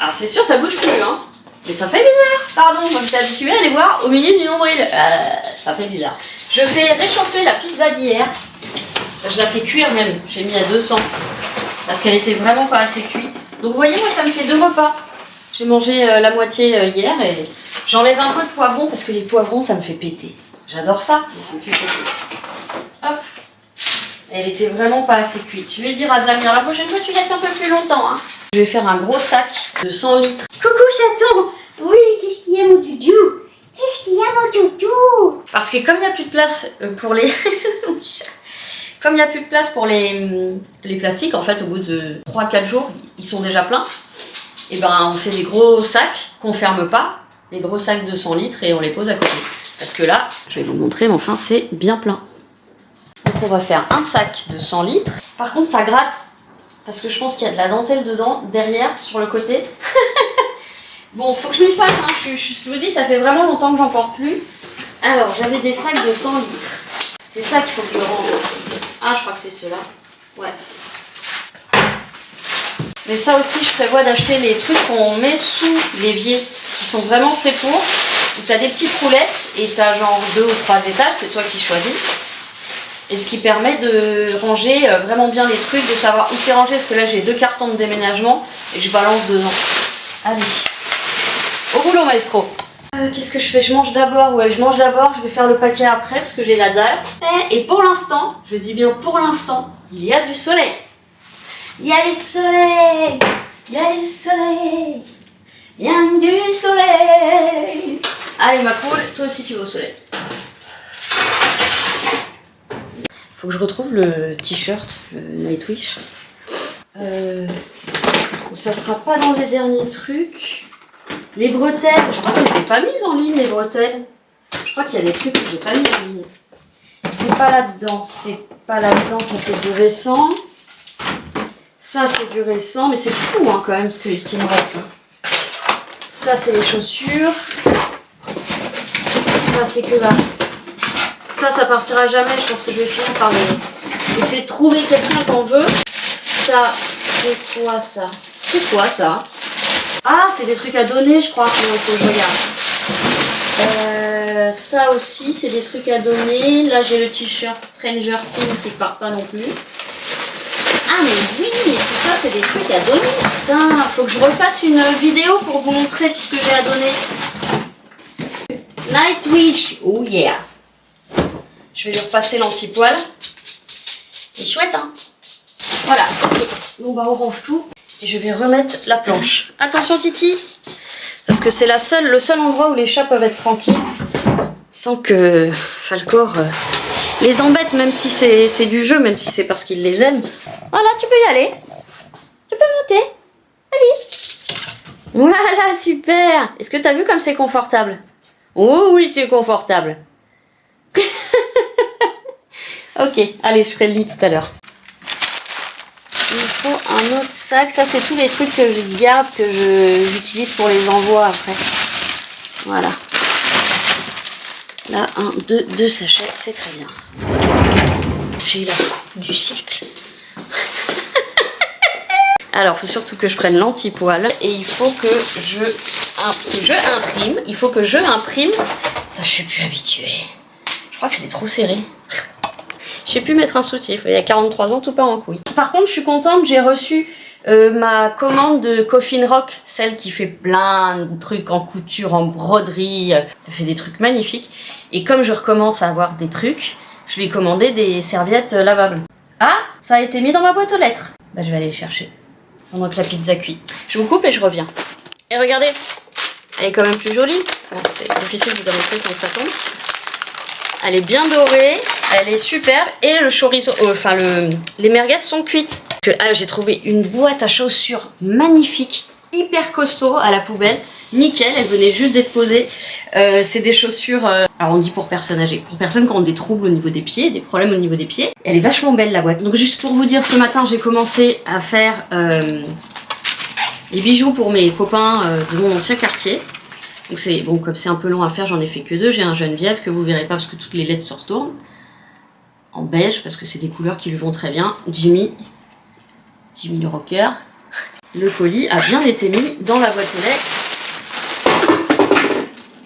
Alors c'est sûr, ça bouge plus, hein. Mais ça fait bizarre. Pardon, moi j'étais habituée à les voir au milieu du nombril. Ça fait bizarre. Je fais réchauffer la pizza d'hier. Je la fais cuire même. J'ai mis à 200. Parce qu'elle était vraiment pas assez cuite. Donc vous voyez, moi ça me fait 2 repas. J'ai mangé la moitié hier et j'enlève un peu de poivron parce que les poivrons ça me fait péter. J'adore ça, mais ça me fait péter. Hop. Elle était vraiment pas assez cuite. Je vais dire à Zamir, la prochaine fois tu laisses un peu plus longtemps. Hein. Je vais faire un gros sac de 100 litres. Coucou chaton. Oui, qu'est-ce qu'il y a mon doudou? Qu'est-ce qu'il y a mon doudou? Parce que comme il n'y a plus de place pour les... Comme il n'y a plus de place pour les plastiques, en fait, au bout de 3-4 jours, ils sont déjà pleins. Et ben, on fait des gros sacs qu'on ferme pas, des gros sacs de 100 litres et on les pose à côté. Parce que là, je vais vous montrer, mais enfin, c'est bien plein. Donc, on va faire un sac de 100 litres. Par contre, ça gratte, parce que je pense qu'il y a de la dentelle dedans, derrière, sur le côté. Bon, faut que je m'y fasse, hein. Je vous dis, ça fait vraiment longtemps que j'en porte plus. Alors, j'avais des sacs de 100 litres. C'est ça qu'il faut que je range aussi. Ah, je crois que c'est ceux-là. Ouais. Mais ça aussi, je prévois d'acheter les trucs qu'on met sous l'évier, qui sont vraiment faits pour. Où tu as des petites roulettes et tu as genre 2 ou 3 étages, c'est toi qui choisis. Et ce qui permet de ranger vraiment bien les trucs, de savoir où c'est rangé, parce que là j'ai 2 cartons de déménagement et je balance dedans. Allez, au boulot maestro. Qu'est-ce que je fais? Je mange d'abord, ouais, je mange d'abord, je vais faire le paquet après parce que j'ai la dalle. Et pour l'instant, je dis bien pour l'instant, il y a du soleil. Il y a du soleil, il y a du soleil, il y a du soleil. Allez ma poule, toi aussi tu vas au soleil. Faut que je retrouve le t-shirt, le Nightwish. Ça sera pas dans les derniers trucs. Les bretelles, je crois que je les ai pas mises en ligne les bretelles. Je crois qu'il y a des trucs que j'ai pas mis en ligne. C'est pas là-dedans, c'est pas là-dedans, ça c'est du récent. Ça c'est du récent, mais c'est fou hein, quand même ce qu'il me reste. Hein. Ça c'est les chaussures. Ça c'est que là. Ça partira jamais, je pense que je vais finir par essayer de trouver quelqu'un qu'on veut. Ça, c'est quoi ça? C'est quoi ça? Ah, c'est des trucs à donner, je crois, qu'il faut que je regarde. Ça aussi, c'est des trucs à donner. Là, j'ai le t-shirt Stranger Things qui part pas non plus. Ah, mais oui, mais tout ça, c'est des trucs à donner. Putain, faut que je refasse une vidéo pour vous montrer tout ce que j'ai à donner. Nightwish, oh yeah. Je vais lui repasser l'anti-poil. C'est chouette, hein? Voilà, ok. Bon, bah, on range tout. Et je vais remettre la planche. Attention Titi, parce que c'est le seul endroit où les chats peuvent être tranquilles sans que Falcor les embête, même si c'est du jeu, même si c'est parce qu'il les aime. Voilà, tu peux y aller. Tu peux monter. Vas-y. Voilà, super. Est-ce que tu as vu comme c'est confortable? Oh oui, c'est confortable. Ok, allez, je ferai le lit tout à l'heure. Il me faut un autre sac. Ça, c'est tous les trucs que je garde, que j'utilise pour les envois après. Voilà. Là, deux sachets, c'est très bien. J'ai eu la coupe du siècle. Alors, il faut surtout que je prenne l'anti-poil. Et il faut que je imprime. Il faut que je imprime. Putain, je suis plus habituée. Je crois que je l'ai trop serré. J'ai pu mettre un soutif. Il y a 43 ans, tout part en couille. Par contre, je suis contente, j'ai reçu ma commande de Coffin Rock, celle qui fait plein de trucs en couture, en broderie. Elle fait des trucs magnifiques. Et comme je recommence à avoir des trucs, je lui ai commandé des serviettes lavables. Ah, ça a été mis dans ma boîte aux lettres. Bah, je vais aller les chercher pendant que la pizza cuit. Je vous coupe et je reviens. Et regardez, elle est quand même plus jolie. Bon, c'est difficile de montrer sans que ça tombe. Elle est bien dorée, elle est superbe et le chorizo, les merguez sont cuites. J'ai trouvé une boîte à chaussures magnifique, hyper costaud à la poubelle, nickel, elle venait juste d'être posée. C'est des chaussures, alors on dit pour personnes âgées, pour personnes qui ont des troubles au niveau des pieds, des problèmes au niveau des pieds. Elle est vachement belle la boîte. Donc juste pour vous dire, ce matin j'ai commencé à faire les bijoux pour mes copains de mon ancien quartier. Donc c'est bon, comme c'est un peu long à faire, j'en ai fait que 2. J'ai un Geneviève que vous verrez pas parce que toutes les lettres se retournent. En beige parce que c'est des couleurs qui lui vont très bien. Jimmy le rocker. Le colis a bien été mis dans la boîte aux lettres.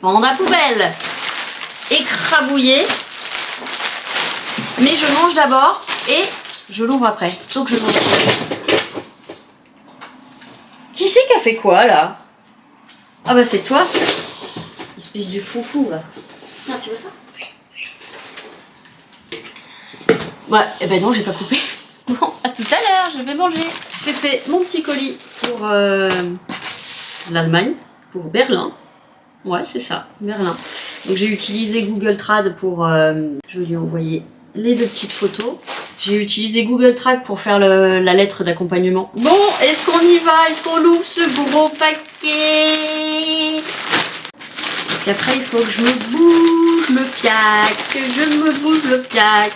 Dans la poubelle. Écrabouillé. Mais je mange d'abord et je l'ouvre après. Donc je mange. Qui c'est qui a fait quoi là? Ah bah c'est toi. Espèce de foufou là. Tiens, tu veux ça? Ouais, eh ben non, j'ai pas coupé. Bon, à tout à l'heure, je vais manger. J'ai fait mon petit colis pour l'Allemagne, pour Berlin. Ouais, c'est ça, Berlin. Donc j'ai utilisé Google Trad pour... je vais lui envoyer les deux petites photos. J'ai utilisé Google Trad pour faire la lettre d'accompagnement. Bon, est-ce qu'on y va? Est-ce qu'on ouvre ce gros paquet? Parce qu'après, il faut que je me bouge le fiac. Que je me bouge le fiac.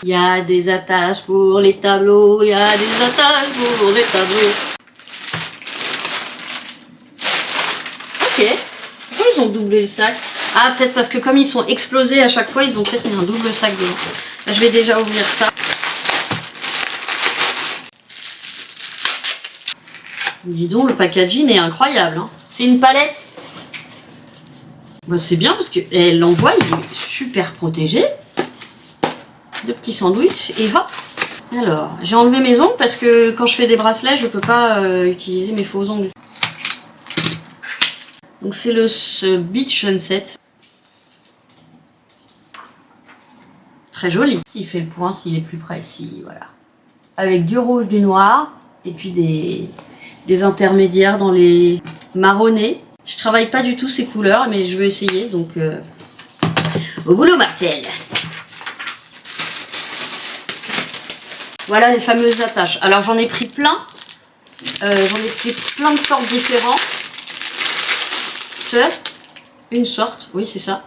Il y a des attaches pour les tableaux. Il y a des attaches pour les tableaux. Ok. Pourquoi ils ont doublé le sac? Ah, peut-être parce que comme ils sont explosés à chaque fois, ils ont peut-être mis un double sac dedans. Là, je vais déjà ouvrir ça. Dis donc, le packaging est incroyable. Hein. C'est une palette. Bah, c'est bien parce qu'elle l'envoie, il est super protégé. Deux petits sandwichs et hop. Alors, j'ai enlevé mes ongles parce que quand je fais des bracelets, je peux pas utiliser mes faux ongles. Donc c'est ce Beach Sunset. Très joli. Il fait le point s'il est plus près. Si, voilà. Avec du rouge, du noir et puis des intermédiaires dans les marronnés. Je travaille pas du tout ces couleurs, mais je veux essayer. Donc au boulot, Marcel. Voilà les fameuses attaches. Alors j'en ai pris plein. J'en ai pris plein de sortes différentes. Une sorte, oui c'est ça.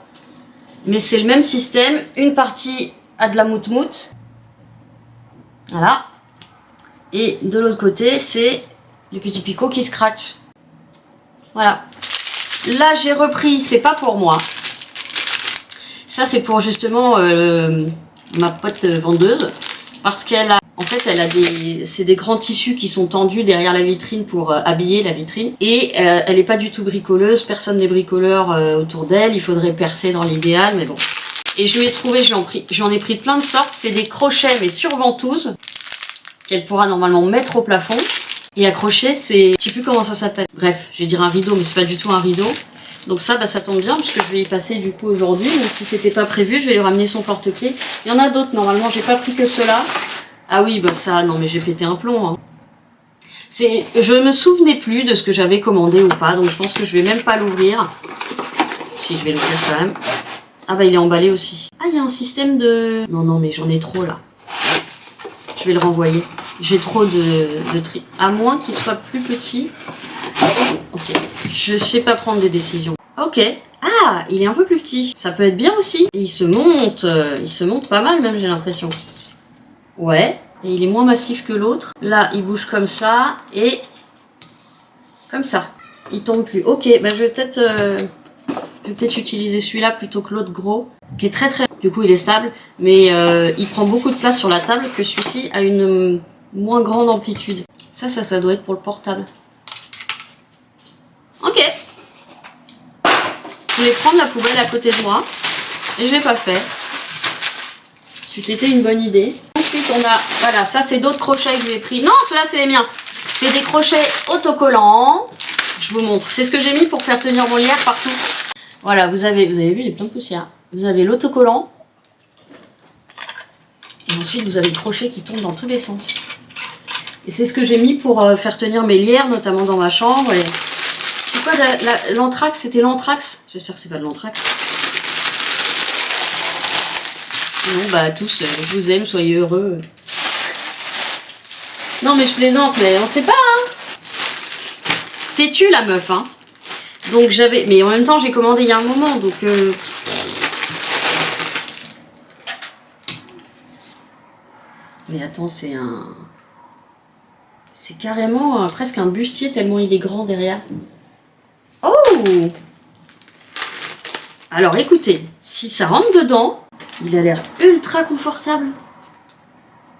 Mais c'est le même système. Une partie a de la moute-moute. Voilà. Et de l'autre côté, c'est les petits picots qui scratchent. Voilà. Là j'ai repris, c'est pas pour moi. Ça c'est pour justement ma pote vendeuse. Parce qu'elle a, en fait, c'est des grands tissus qui sont tendus derrière la vitrine pour habiller la vitrine. Et elle n'est pas du tout bricoleuse, personne n'est bricoleur autour d'elle. Il faudrait percer dans l'idéal, mais bon. Et je lui ai trouvé, j'en ai pris plein de sortes. C'est des crochets, mais sur ventouse, qu'elle pourra normalement mettre au plafond. Et accrocher, c'est, je sais plus comment ça s'appelle. Bref, je vais dire un rideau, mais c'est pas du tout un rideau. Donc ça, bah, ça tombe bien puisque je vais y passer du coup aujourd'hui. Donc si c'était pas prévu, je vais lui ramener son porte-clés. Il y en a d'autres normalement, j'ai pas pris que ceux-là. Ah oui, bah ça, non mais j'ai pété un plomb. Hein. Je me souvenais plus de ce que j'avais commandé ou pas, donc je pense que je vais même pas l'ouvrir. Si, je vais l'ouvrir quand même. Ah bah il est emballé aussi. Ah, il y a un système de... Non, mais j'en ai trop là. Je vais le renvoyer. J'ai trop de tri. À moins qu'il soit plus petit. Ok. Je sais pas prendre des décisions. Ok. Ah, il est un peu plus petit. Ça peut être bien aussi. Et il se monte pas mal même, j'ai l'impression. Ouais. Et il est moins massif que l'autre. Là, il bouge comme ça et comme ça. Il tombe plus. Ok, bah je vais peut-être utiliser celui-là plutôt que l'autre gros, qui est très. Du coup, il est stable, mais il prend beaucoup de place sur la table que celui-ci a une moins grande amplitude. Ça doit être pour le portable. Ok. Je voulais prendre la poubelle à côté de moi et je l'ai pas fait. C'était une bonne idée. Ensuite, on a, voilà, ça c'est d'autres crochets que j'ai pris. Non, ceux-là c'est les miens. C'est des crochets autocollants. Je vous montre. C'est ce que j'ai mis pour faire tenir mon lierre partout. Voilà, vous avez vu, il est plein de poussière. Vous avez l'autocollant. Et ensuite, vous avez le crochet qui tombe dans tous les sens. Et c'est ce que j'ai mis pour faire tenir mes lierres, notamment dans ma chambre. Et... c'est quoi l'anthrax? C'était l'anthrax? J'espère que c'est pas de l'anthrax. Sinon, bah à tous, je vous aime, soyez heureux. Non mais je plaisante, mais on sait pas, hein. Têtue la meuf, hein. Donc j'avais... mais en même temps, j'ai commandé il y a un moment, donc... Mais attends, c'est un... c'est carrément presque un bustier tellement il est grand derrière. Oh! Alors écoutez, si ça rentre dedans, il a l'air ultra confortable.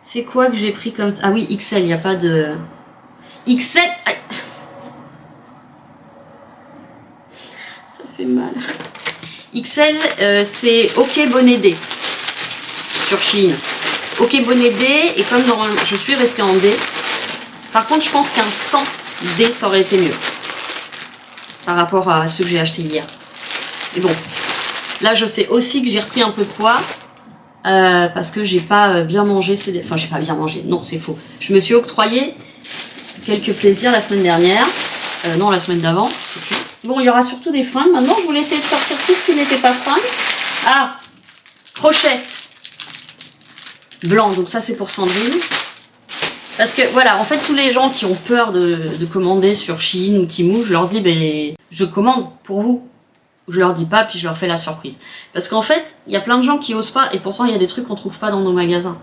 C'est quoi que j'ai pris comme... ah oui, XL, il n'y a pas de... XL. Aïe. Ça fait mal. XL, c'est OK bonnet D sur Shein. OK bonnet D, et comme normalement je suis restée en D, par contre je pense qu'un 100 D ça aurait été mieux par rapport à ceux que j'ai acheté hier. Et bon, là je sais aussi que j'ai repris un peu de poids parce que j'ai pas bien mangé. Enfin, j'ai pas bien mangé, non c'est faux. Je me suis octroyé quelques plaisirs la semaine dernière, non la semaine d'avant, je sais plus. Bon, il y aura surtout des fringues. Maintenant, je voulais essayer de sortir tout ce qui n'était pas fringues. Ah, crochet blanc, donc ça c'est pour Sandrine. Parce que voilà, en fait, tous les gens qui ont peur de commander sur Shein ou Temu, je leur dis, ben, je commande pour vous. Je leur dis pas, puis je leur fais la surprise. Parce qu'en fait, il y a plein de gens qui osent pas, et pourtant il y a des trucs qu'on trouve pas dans nos magasins.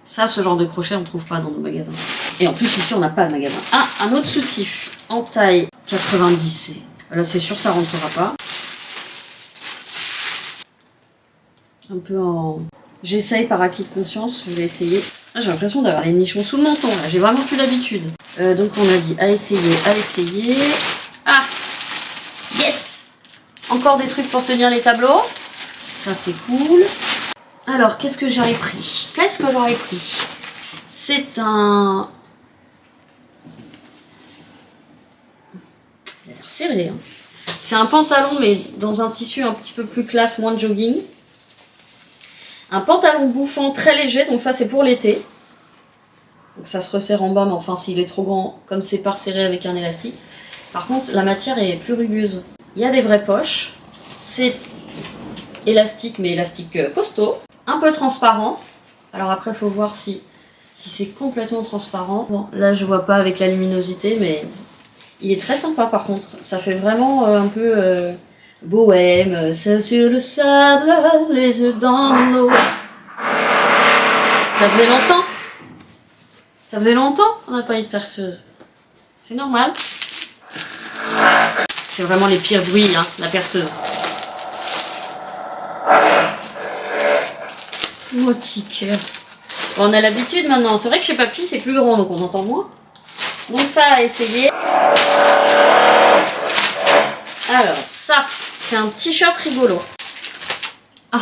Ça, ce genre de crochet, on trouve pas dans nos magasins. Et en plus, ici, on n'a pas de magasin. Ah, un autre soutif en taille 90C. Là, c'est sûr, ça rentrera pas. Un peu en... J'essaye par acquis de conscience, je vais essayer. Ah, j'ai l'impression d'avoir les nichons sous le menton, là. J'ai vraiment plus l'habitude. Donc, on a dit à essayer, à essayer. Ah! Yes! Encore des trucs pour tenir les tableaux. Ça, c'est cool. Alors, qu'est-ce que j'aurais pris? Qu'est-ce que j'aurais pris? C'est un... Il a l'air serré, hein. C'est un pantalon, mais dans un tissu un petit peu plus classe, moins de jogging. Un pantalon bouffant très léger, donc ça c'est pour l'été. Donc ça se resserre en bas, mais enfin s'il est trop grand, comme c'est pas resserré avec un élastique. Par contre, la matière est plus rugueuse. Il y a des vraies poches. C'est élastique, mais élastique costaud. Un peu transparent. Alors après, il faut voir si c'est complètement transparent. Bon, là je vois pas avec la luminosité, mais il est très sympa par contre. Ça fait vraiment un peu bohème, seul sur le sable, les yeux dans l'eau. Ça faisait longtemps. Ça faisait longtemps qu'on n'a pas eu de perceuse. C'est normal. C'est vraiment les pires bruits, hein, la perceuse. Mon petit cœur. Bon, on a l'habitude maintenant. C'est vrai que chez Papy, c'est plus grand, donc on entend moins. Donc ça, à essayer. Alors, ça, c'est un t-shirt rigolo. Ah,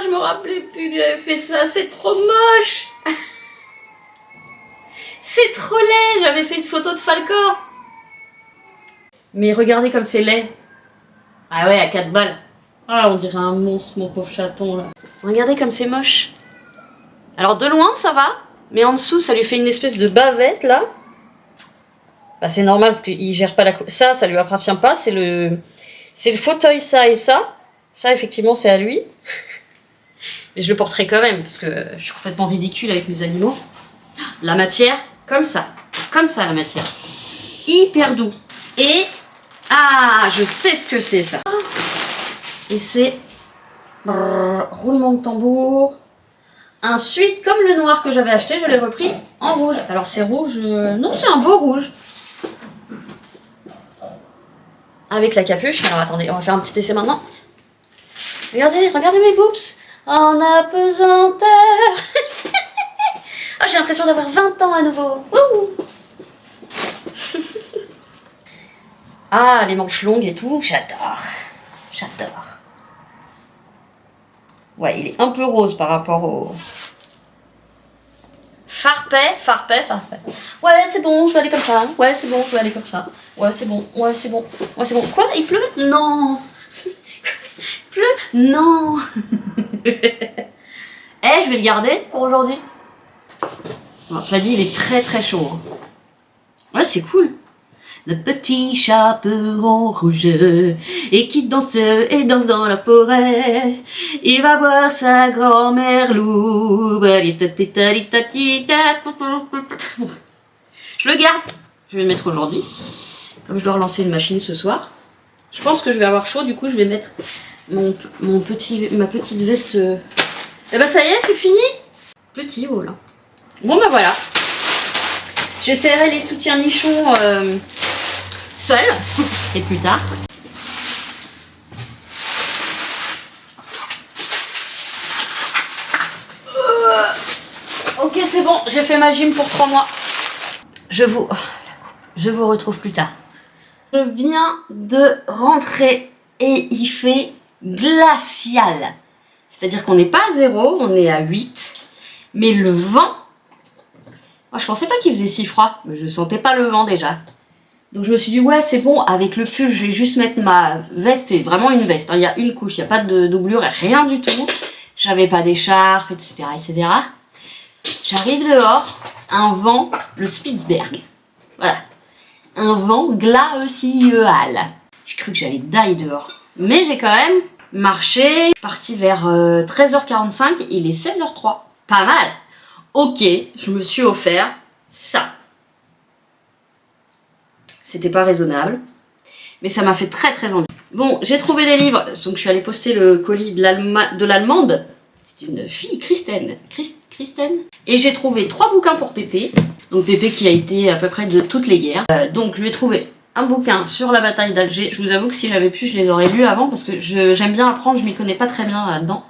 je me rappelais plus que j'avais fait ça. C'est trop moche. C'est trop laid. J'avais fait une photo de Falcor. Mais regardez comme c'est laid. Ah ouais, à 4 balles. Ah, on dirait un monstre, mon pauvre chaton, là. Regardez comme c'est moche. Alors, de loin, ça va. Mais en dessous, ça lui fait une espèce de bavette, là. Bah, c'est normal, parce qu'il gère pas la... Ça lui appartient pas. C'est le fauteuil, ça et ça. Ça, effectivement, c'est à lui. Mais je le porterai quand même, parce que je suis complètement ridicule avec mes animaux. La matière, comme ça. Comme ça, la matière. Hyper doux. Et... Ah, je sais ce que c'est, ça. Et c'est... roulement de tambour. Ensuite, comme le noir que j'avais acheté, je l'ai repris en rouge. Alors, c'est rouge... Non, c'est un beau rouge. Avec la capuche. Alors, attendez, on va faire un petit essai maintenant. Regardez mes boobs. En apesanteur. Oh, j'ai l'impression d'avoir 20 ans à nouveau. Ouh. Ah, les manches longues et tout, j'adore. J'adore. Ouais, il est un peu rose par rapport au... Farpet. Ouais, c'est bon, je vais aller comme ça. Ouais, c'est bon, je vais aller comme ça. Ouais, c'est bon. Ouais, c'est bon. Ouais, c'est bon. Quoi? Il pleut? Non. Il pleut? Non. Eh, je vais le garder pour aujourd'hui. Bon, cela dit, il est très très chaud. Hein. Ouais, c'est cool. Le petit chaperon rouge et qui danse et danse dans la forêt. Il va voir sa grand-mère loup. Je le garde. Je vais le mettre aujourd'hui. Comme je dois relancer une machine ce soir. Je pense que je vais avoir chaud, du coup je vais mettre ma petite veste. Et ben ça y est, c'est fini. Petit haut là. Bon ben voilà. J'essaierai les soutiens nichons seul et plus tard. Ok, c'est bon, j'ai fait ma gym pour 3 mois. Je vous retrouve plus tard. Je viens de rentrer et il fait glacial. C'est-à-dire qu'on n'est pas à 0, on est à 8. Mais le vent... Moi, je pensais pas qu'il faisait si froid, mais je sentais pas le vent déjà. Donc je me suis dit, ouais, c'est bon, avec le pull, je vais juste mettre ma veste. C'est vraiment une veste, hein. Il y a une couche, il n'y a pas de doublure, rien du tout. J'avais pas d'écharpe, etc., etc. J'arrive dehors, un vent, le Spitzberg. Voilà. Un vent glacial. J'ai cru que j'allais die dehors. Mais j'ai quand même marché, parti vers 13h45, il est 16h03. Pas mal. Ok, je me suis offert ça. C'était pas raisonnable, mais ça m'a fait très très envie. Bon, j'ai trouvé des livres, donc je suis allée poster le colis de l'allemande. C'est une fille, Kristen. Et j'ai trouvé 3 bouquins pour Pépé. Donc Pépé qui a été à peu près de toutes les guerres. Donc je lui ai trouvé un bouquin sur la bataille d'Alger. Je vous avoue que si j'avais pu, je les aurais lus avant parce que j'aime bien apprendre, je m'y connais pas très bien là-dedans.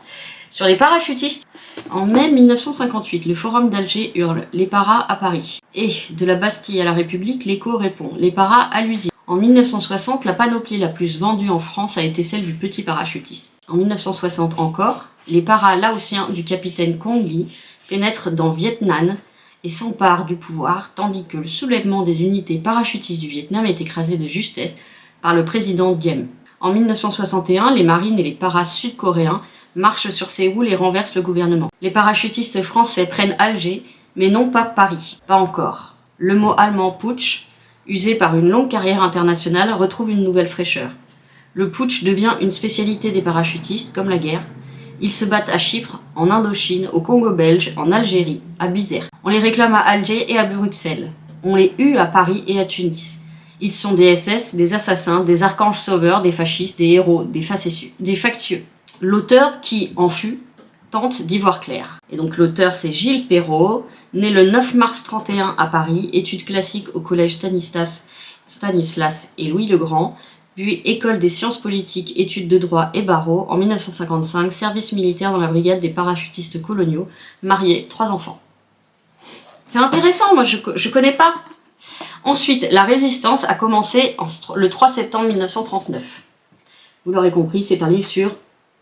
Sur les parachutistes, en mai 1958, le Forum d'Alger hurle « Les paras à Paris ». Et de la Bastille à la République, l'écho répond « Les paras à l'usine ». En 1960, la panoplie la plus vendue en France a été celle du petit parachutiste. En 1960 encore, les paras laotiens du capitaine Kongli pénètrent dans Vietnam et s'emparent du pouvoir, tandis que le soulèvement des unités parachutistes du Vietnam est écrasé de justesse par le président Diem. En 1961, les marines et les paras sud-coréens marchent sur Séoul et renversent le gouvernement. Les parachutistes français prennent Alger, mais non pas Paris. Pas encore. Le mot allemand putsch, usé par une longue carrière internationale, retrouve une nouvelle fraîcheur. Le putsch devient une spécialité des parachutistes, comme la guerre. Ils se battent à Chypre, en Indochine, au Congo belge, en Algérie, à Bizerte. On les réclame à Alger et à Bruxelles. On les hue à Paris et à Tunis. Ils sont des SS, des assassins, des archanges sauveurs, des fascistes, des héros, des factieux. L'auteur qui en fut tente d'y voir clair. Et donc l'auteur c'est Gilles Perrault, né le 9 mars 31 à Paris, études classiques au collège Stanislas et Louis le Grand, puis école des sciences politiques, études de droit et barreau. En 1955, service militaire dans la brigade des parachutistes coloniaux, marié, 3 enfants. C'est intéressant, moi je connais pas. Ensuite, la résistance a commencé le 3 septembre 1939. Vous l'aurez compris, c'est un livre sur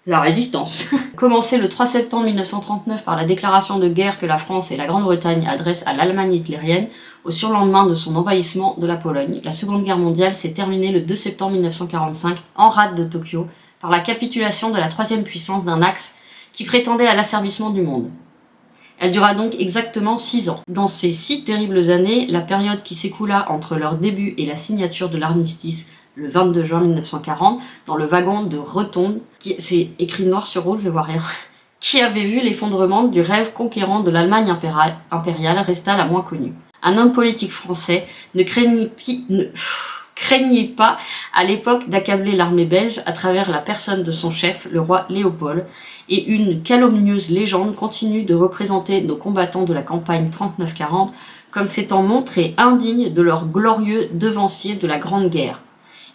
la résistance. Commencé le 3 septembre 1939 par la déclaration de guerre que la France et la Grande-Bretagne adressent à l'Allemagne hitlérienne au surlendemain de son envahissement de la Pologne. La Seconde Guerre mondiale s'est terminée le 2 septembre 1945 en rade de Tokyo par la capitulation de la troisième puissance d'un axe qui prétendait à l'asservissement du monde. Elle dura donc exactement 6 ans. Dans ces 6 terribles années, la période qui s'écoula entre leur début et la signature de l'armistice le 22 juin 1940, dans le wagon de Rotonde, c'est écrit noir sur rouge, je vois rien, qui avait vu l'effondrement du rêve conquérant de l'Allemagne impériale resta la moins connue. Un homme politique français ne craignait pas à l'époque d'accabler l'armée belge à travers la personne de son chef, le roi Léopold, et une calomnieuse légende continue de représenter nos combattants de la campagne 39-40 comme s'étant montrés indignes de leurs glorieux devanciers de la Grande Guerre.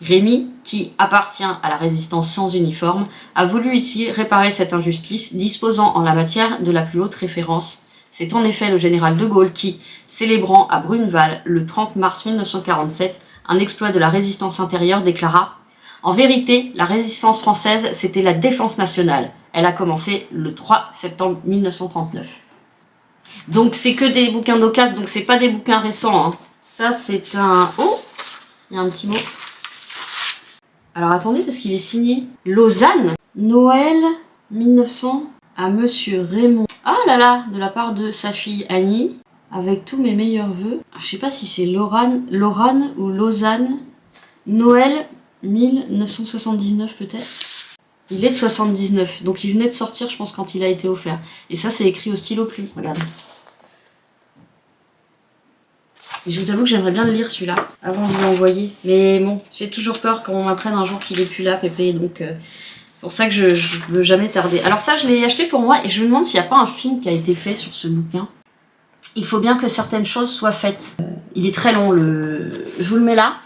Rémy, qui appartient à la résistance sans uniforme, a voulu ici réparer cette injustice, disposant en la matière de la plus haute référence. C'est en effet le général de Gaulle qui, célébrant à Bruneval le 30 mars 1947 un exploit de la résistance intérieure, déclara « En vérité, la résistance française, c'était la défense nationale. Elle a commencé le 3 septembre 1939. » Donc c'est que des bouquins d'occasion, donc c'est pas des bouquins récents. Hein. Ça c'est un... Oh, il y a un petit mot. Alors attendez, parce qu'il est signé. Lausanne, Noël 1900 à Monsieur Raymond. Ah là là, de la part de sa fille Annie, avec tous mes meilleurs vœux. Je sais pas si c'est Lorane ou Lausanne. Noël 1979 peut-être. Il est de 79, donc il venait de sortir, je pense, quand il a été offert. Et ça, c'est écrit au stylo plume. Regardez. Et je vous avoue que j'aimerais bien le lire celui-là, avant de vous l'envoyer. Mais bon, j'ai toujours peur qu'on m'apprenne un jour qu'il est plus là, Pépé, donc c'est pour ça que je veux jamais tarder. Alors ça, je l'ai acheté pour moi, et je me demande s'il n'y a pas un film qui a été fait sur ce bouquin. Il faut bien que certaines choses soient faites. Il est très long, je vous le mets là.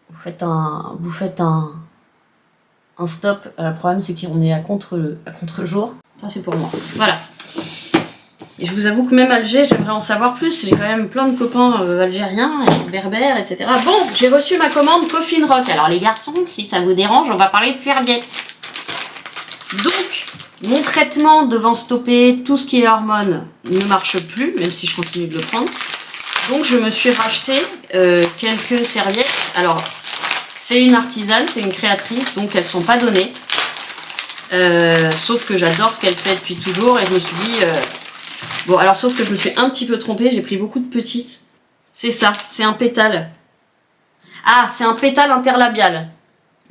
Vous faites un stop. Le problème, c'est qu'on est à contre-jour. Ça, c'est pour moi. Voilà. Et je vous avoue que même Alger, j'aimerais en savoir plus. J'ai quand même plein de copains algériens, et berbères, etc. Bon, j'ai reçu ma commande Coffin Rock. Alors les garçons, si ça vous dérange, on va parler de serviettes. Donc, mon traitement devant stopper tout ce qui est hormones ne marche plus, même si je continue de le prendre. Donc je me suis racheté quelques serviettes. Alors, c'est une artisane, c'est une créatrice, donc elles sont pas données. Sauf que j'adore ce qu'elle fait depuis toujours et je me suis dit... Bon, alors sauf que je me suis un petit peu trompée, j'ai pris beaucoup de petites. C'est ça, c'est un pétale. Ah, c'est un pétale interlabial.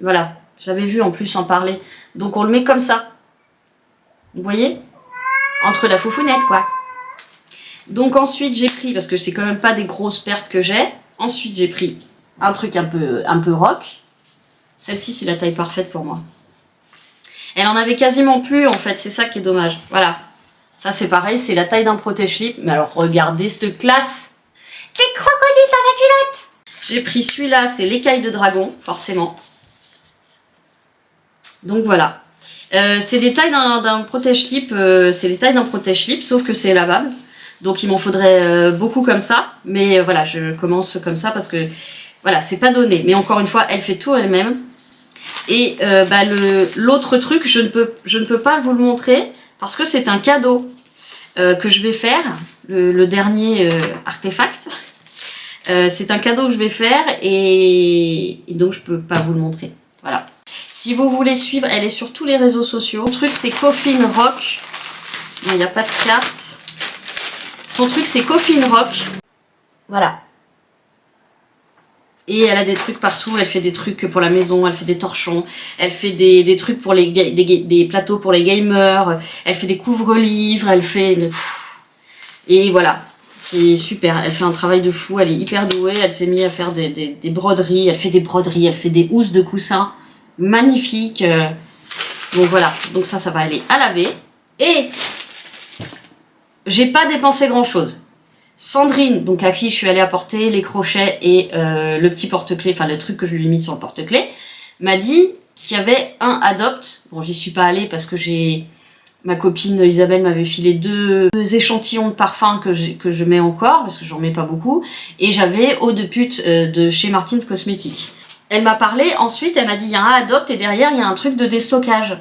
Voilà, j'avais vu en plus en parler. Donc on le met comme ça. Vous voyez? Entre la foufounette, quoi. Donc ensuite j'ai pris, parce que c'est quand même pas des grosses pertes que j'ai, ensuite j'ai pris un truc un peu rock. Celle-ci c'est la taille parfaite pour moi. Elle en avait quasiment plus en fait, c'est ça qui est dommage. Voilà. Ça c'est pareil, c'est la taille d'un protège-slip. Mais alors regardez cette classe. Les crocodiles dans la culotte. J'ai pris celui-là, c'est l'écaille de dragon, forcément. Donc voilà. C'est des tailles d'un protège-slip, c'est les tailles d'un protège-slip, sauf que c'est lavable. Donc il m'en faudrait beaucoup comme ça. Mais voilà, je commence comme ça parce que voilà, c'est pas donné. Mais encore une fois, elle fait tout elle-même. Et l'autre truc, je ne peux pas vous le montrer parce que c'est un cadeau que je vais faire, le dernier artefact. C'est un cadeau que je vais faire et donc je peux pas vous le montrer. Voilà. Si vous voulez suivre, elle est sur tous les réseaux sociaux. Son truc c'est Coffin Rock. Il n'y a pas de carte. Son truc c'est Coffin Rock. Voilà. Et elle a des trucs partout, elle fait des trucs pour la maison, elle fait des torchons, elle fait des trucs pour des plateaux pour les gamers, elle fait des couvre-livres, elle fait... Et voilà, c'est super, elle fait un travail de fou, elle est hyper douée, elle s'est mise à faire des broderies, elle fait des broderies, elle fait des housses de coussins, magnifiques. Donc voilà, donc ça va aller à laver. Et j'ai pas dépensé grand chose. Sandrine, donc à qui je suis allée apporter les crochets et le petit porte-clés, enfin le truc que je lui ai mis sur le porte-clés, m'a dit qu'il y avait un Adopt. Bon, j'y suis pas allée parce que ma copine Isabelle m'avait filé deux échantillons de parfum que je mets encore, parce que j'en mets pas beaucoup, et j'avais Eau de pute de chez Martin's Cosmetics. Elle m'a parlé, ensuite elle m'a dit il y a un Adopt et derrière il y a un truc de déstockage.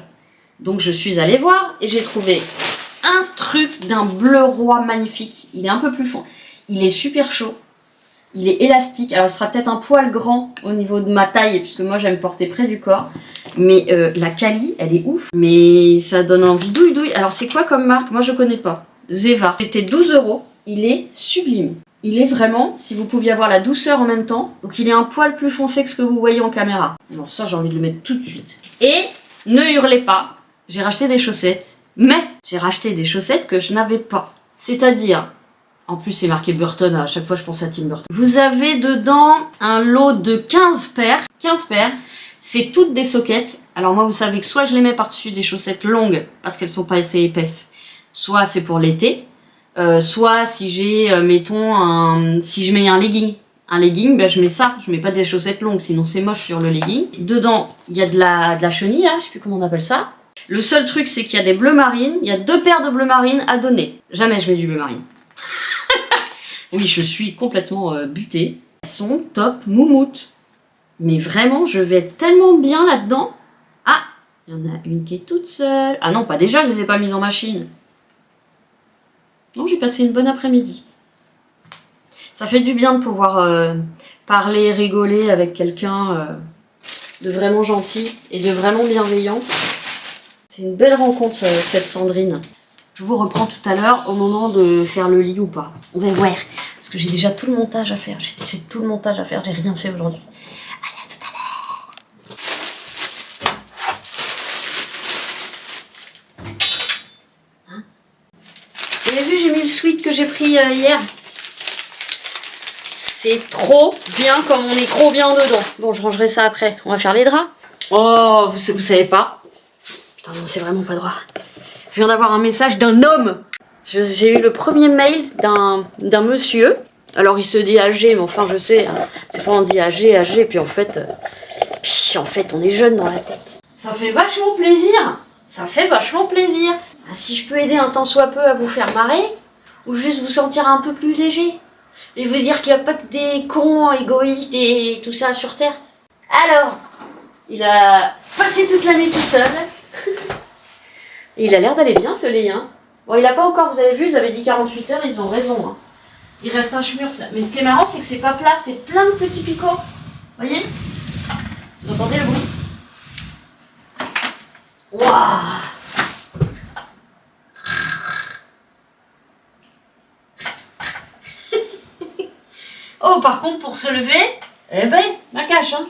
Donc je suis allée voir et j'ai trouvé un truc d'un bleu roi magnifique. Il est un peu plus fond. Il est super chaud. Il est élastique. Alors il sera peut-être un poil grand au niveau de ma taille, puisque moi j'aime porter près du corps. Mais la quali, elle est ouf. Mais ça donne envie douille. Alors c'est quoi comme marque? Moi je connais pas. Zeva. C'était 12 €. Il est sublime. Il est vraiment, si vous pouviez avoir la douceur en même temps. Donc il est un poil plus foncé que ce que vous voyez en caméra. Non, ça j'ai envie de le mettre tout de suite. Et ne hurlez pas. J'ai racheté des chaussettes. Mais j'ai racheté des chaussettes que je n'avais pas. C'est-à-dire, en plus c'est marqué Burton, à chaque fois je pense à Tim Burton. Vous avez dedans un lot de 15 paires. 15 paires. C'est toutes des sockets. Alors moi vous savez que soit je les mets par-dessus des chaussettes longues, parce qu'elles sont pas assez épaisses. Soit c'est pour l'été. Soit si j'ai, si je mets un legging. Un legging, ben je mets ça. Je mets pas des chaussettes longues, sinon c'est moche sur le legging. Dedans, il y a de la chenille, hein, je sais plus comment on appelle ça. Le seul truc, c'est qu'il y a des bleus marines. Il y a 2 paires de bleus marines à donner. Jamais je mets du bleu marine. Oui, je suis complètement butée. Elles sont top moumoute. Mais vraiment, je vais être tellement bien là-dedans. Ah, il y en a une qui est toute seule. Ah non, pas déjà, je les ai pas mises en machine. Non, j'ai passé une bonne après-midi. Ça fait du bien de pouvoir parler, rigoler avec quelqu'un de vraiment gentil et de vraiment bienveillant. C'est une belle rencontre cette Sandrine. Je vous reprends tout à l'heure au moment de faire le lit ou pas. On va voir. Parce que j'ai déjà tout le montage à faire. J'ai tout le montage à faire. J'ai rien fait aujourd'hui. Allez, à tout à l'heure. Hein? Vous avez vu, j'ai mis le sweat que j'ai pris hier. C'est trop bien comme on est trop bien dedans. Bon, je rangerai ça après. On va faire les draps. Oh, vous savez pas. Putain, non, c'est vraiment pas droit. Je viens d'avoir un message d'un homme. J'ai eu le premier mail d'un monsieur. Alors, il se dit âgé, mais enfin, je sais. Hein, c'est fois on dit âgé, puis en fait, on est jeune dans la tête. Ça fait vachement plaisir. Ça fait vachement plaisir. Ah, si je peux aider un tant soit peu à vous faire marrer, ou juste vous sentir un peu plus léger et vous dire qu'il n'y a pas que des cons égoïstes et tout ça sur Terre. Alors, il a passé toute la nuit tout seul. Et il a l'air d'aller bien ce lait, hein. Bon, il a pas encore, vous avez vu, ils avaient dit 48 heures, ils ont raison, hein. Il reste un schmur, ça. Mais ce qui est marrant, c'est que c'est pas plat, c'est plein de petits picots. Vous voyez? Vous entendez le bruit? Waouh! Oh, par contre, pour se lever, eh ben, ma cache, hein.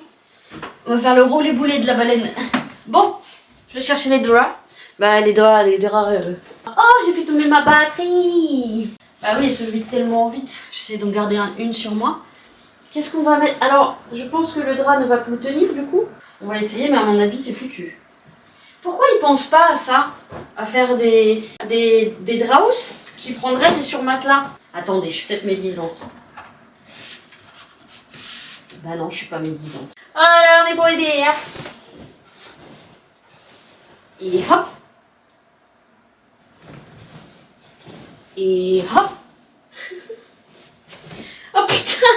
On va faire le roulé boulet de la baleine. Bon, je vais chercher les draps. Bah, les draps. Oh, j'ai fait tomber ma batterie. Bah oui, elle se vide tellement vite. J'essaie d'en garder une sur moi. Qu'est-ce qu'on va mettre? Alors, je pense que le drap ne va plus tenir, du coup. On va essayer, mais à mon avis, c'est foutu. Pourquoi ils pensent pas à ça? À faire des draps qui prendraient des surmatelas? Attendez, je suis peut-être médisante. Bah non, je suis pas médisante. Alors, on est pour aider, hein. Et hop. Et hop. Oh putain.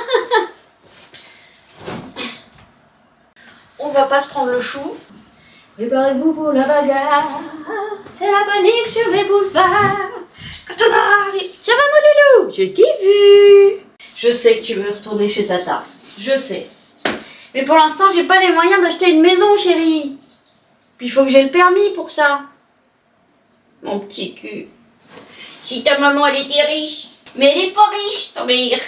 On va pas se prendre le chou. Préparez-vous pour la bagarre. C'est la panique sur les boulevards. Quand on arrive. Tiens, mon loulou, je t'ai vu. Je sais que tu veux retourner chez Tata. Je sais. Mais pour l'instant, j'ai pas les moyens d'acheter une maison, chérie. Puis il faut que j'ai le permis pour ça. Mon petit cul. Si ta maman, elle était riche. Mais elle est pas riche, ta mère.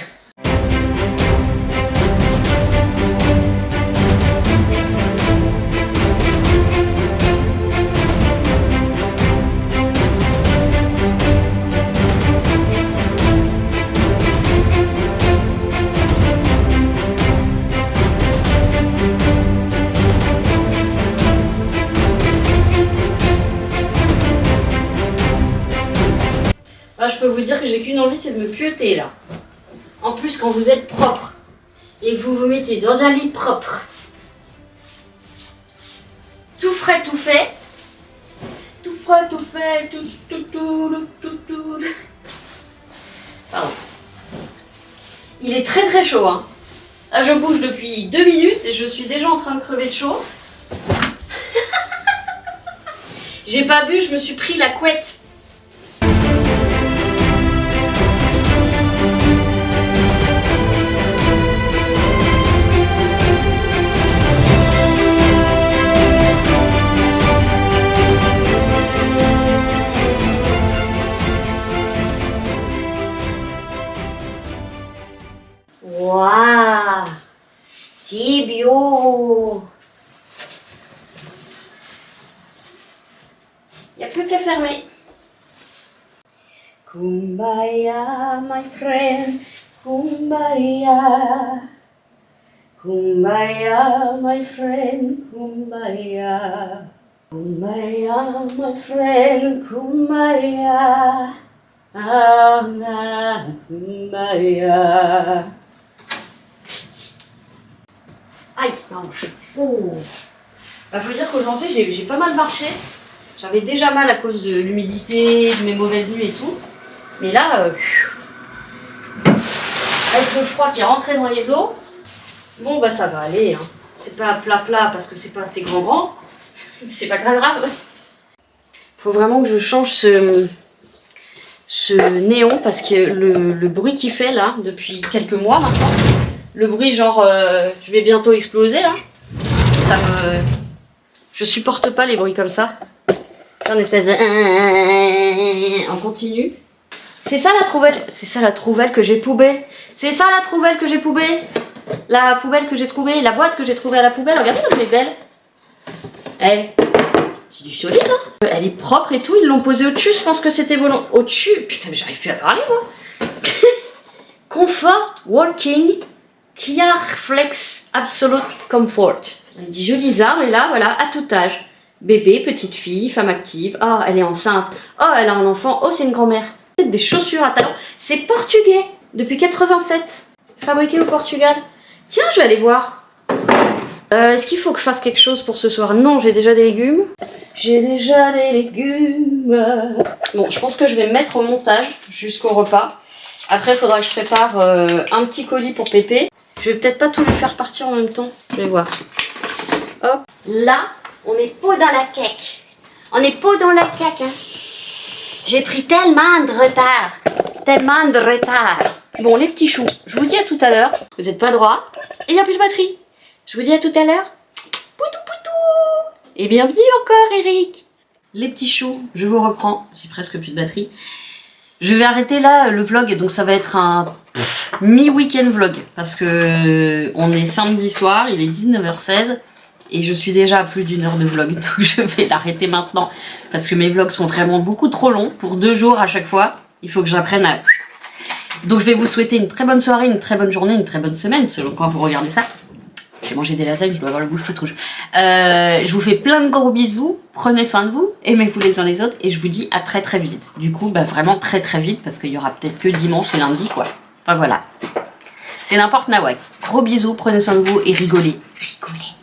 Je peux vous dire que j'ai qu'une envie, c'est de me pieuter là. En plus, quand vous êtes propre et que vous vous mettez dans un lit propre, tout frais, tout fait, tout frais, tout fait, tout. Pardon. Il est très très chaud, hein. Là, je bouge depuis 2 minutes et je suis déjà en train de crever de chaud. J'ai pas bu, je me suis pris la couette. Waouh, c'est bio. Il n'y a plus qu'à fermer. Kumbaya, my friend, kumbaya. Kumbaya, my friend, kumbaya. Kumbaya, my friend, kumbaya. Ah, na, kumbaya. Aïe, ma hanche. Oh. Bah, faut dire qu'aujourd'hui, j'ai pas mal marché. J'avais déjà mal à cause de l'humidité, de mes mauvaises nuits et tout. Mais là, avec le froid qui est rentré dans les os, bon, bah ça va aller. Hein. C'est pas plat parce que c'est pas assez grand. Mais c'est pas grave. Faut vraiment que je change ce néon parce que le bruit qu'il fait là, depuis quelques mois maintenant, le bruit genre je vais bientôt exploser là, je supporte pas les bruits comme ça. C'est une espèce de en continu. C'est ça la trouvelle que j'ai poubée. C'est ça la trouvelle que j'ai poubée. La poubelle que j'ai trouvée, la boîte que j'ai trouvée à la poubelle. Regardez comme elle est belle. Eh, c'est du solide, hein. Elle est propre et tout, ils l'ont posée au-dessus, je pense que c'était volant. Au-dessus, putain, mais j'arrive plus à parler, moi. Comfort Walking Clear Flex Absolute Comfort. Elle dit jolis arbres, et là, voilà, à tout âge. Bébé, petite fille, femme active. Oh, elle est enceinte. Oh, elle a un enfant. Oh, c'est une grand-mère. Des chaussures à talons. C'est portugais, depuis 87. Fabriqué au Portugal. Tiens, je vais aller voir. Est-ce qu'il faut que je fasse quelque chose pour ce soir? Non, j'ai déjà des légumes. J'ai déjà des légumes. Bon, je pense que je vais me mettre au montage jusqu'au repas. Après, il faudra que je prépare un petit colis pour Pépé. Je vais peut-être pas tout lui faire partir en même temps. Je vais voir. Hop. Là, on est pas dans la cake. On est pas dans la cake, hein. J'ai pris tellement de retard. Tellement de retard. Bon, les petits choux, je vous dis à tout à l'heure. Vous n'êtes pas droit. Et il n'y a plus de batterie. Je vous dis à tout à l'heure. Poutou poutou. Et bienvenue encore, Eric. Les petits choux, je vous reprends. J'ai presque plus de batterie. Je vais arrêter là le vlog. Donc ça va être un mi-week-end vlog. Parce que on est samedi soir. Il est 19h16. Et je suis déjà à plus d'une heure de vlog. Donc je vais l'arrêter maintenant. Parce que mes vlogs sont vraiment beaucoup trop longs. Pour 2 jours à chaque fois. Il faut que j'apprenne à... Donc je vais vous souhaiter une très bonne soirée, une très bonne journée, une très bonne semaine, selon quand vous regardez ça. J'ai mangé des lasagnes, je dois avoir la bouche toute rouge. Je vous fais plein de gros bisous, prenez soin de vous, aimez-vous les uns les autres, et je vous dis à très très vite. Du coup, bah vraiment très très vite, parce qu'il y aura peut-être que dimanche et lundi, quoi. Enfin voilà. C'est n'importe nawak. Gros bisous, prenez soin de vous et rigolez. Rigolez.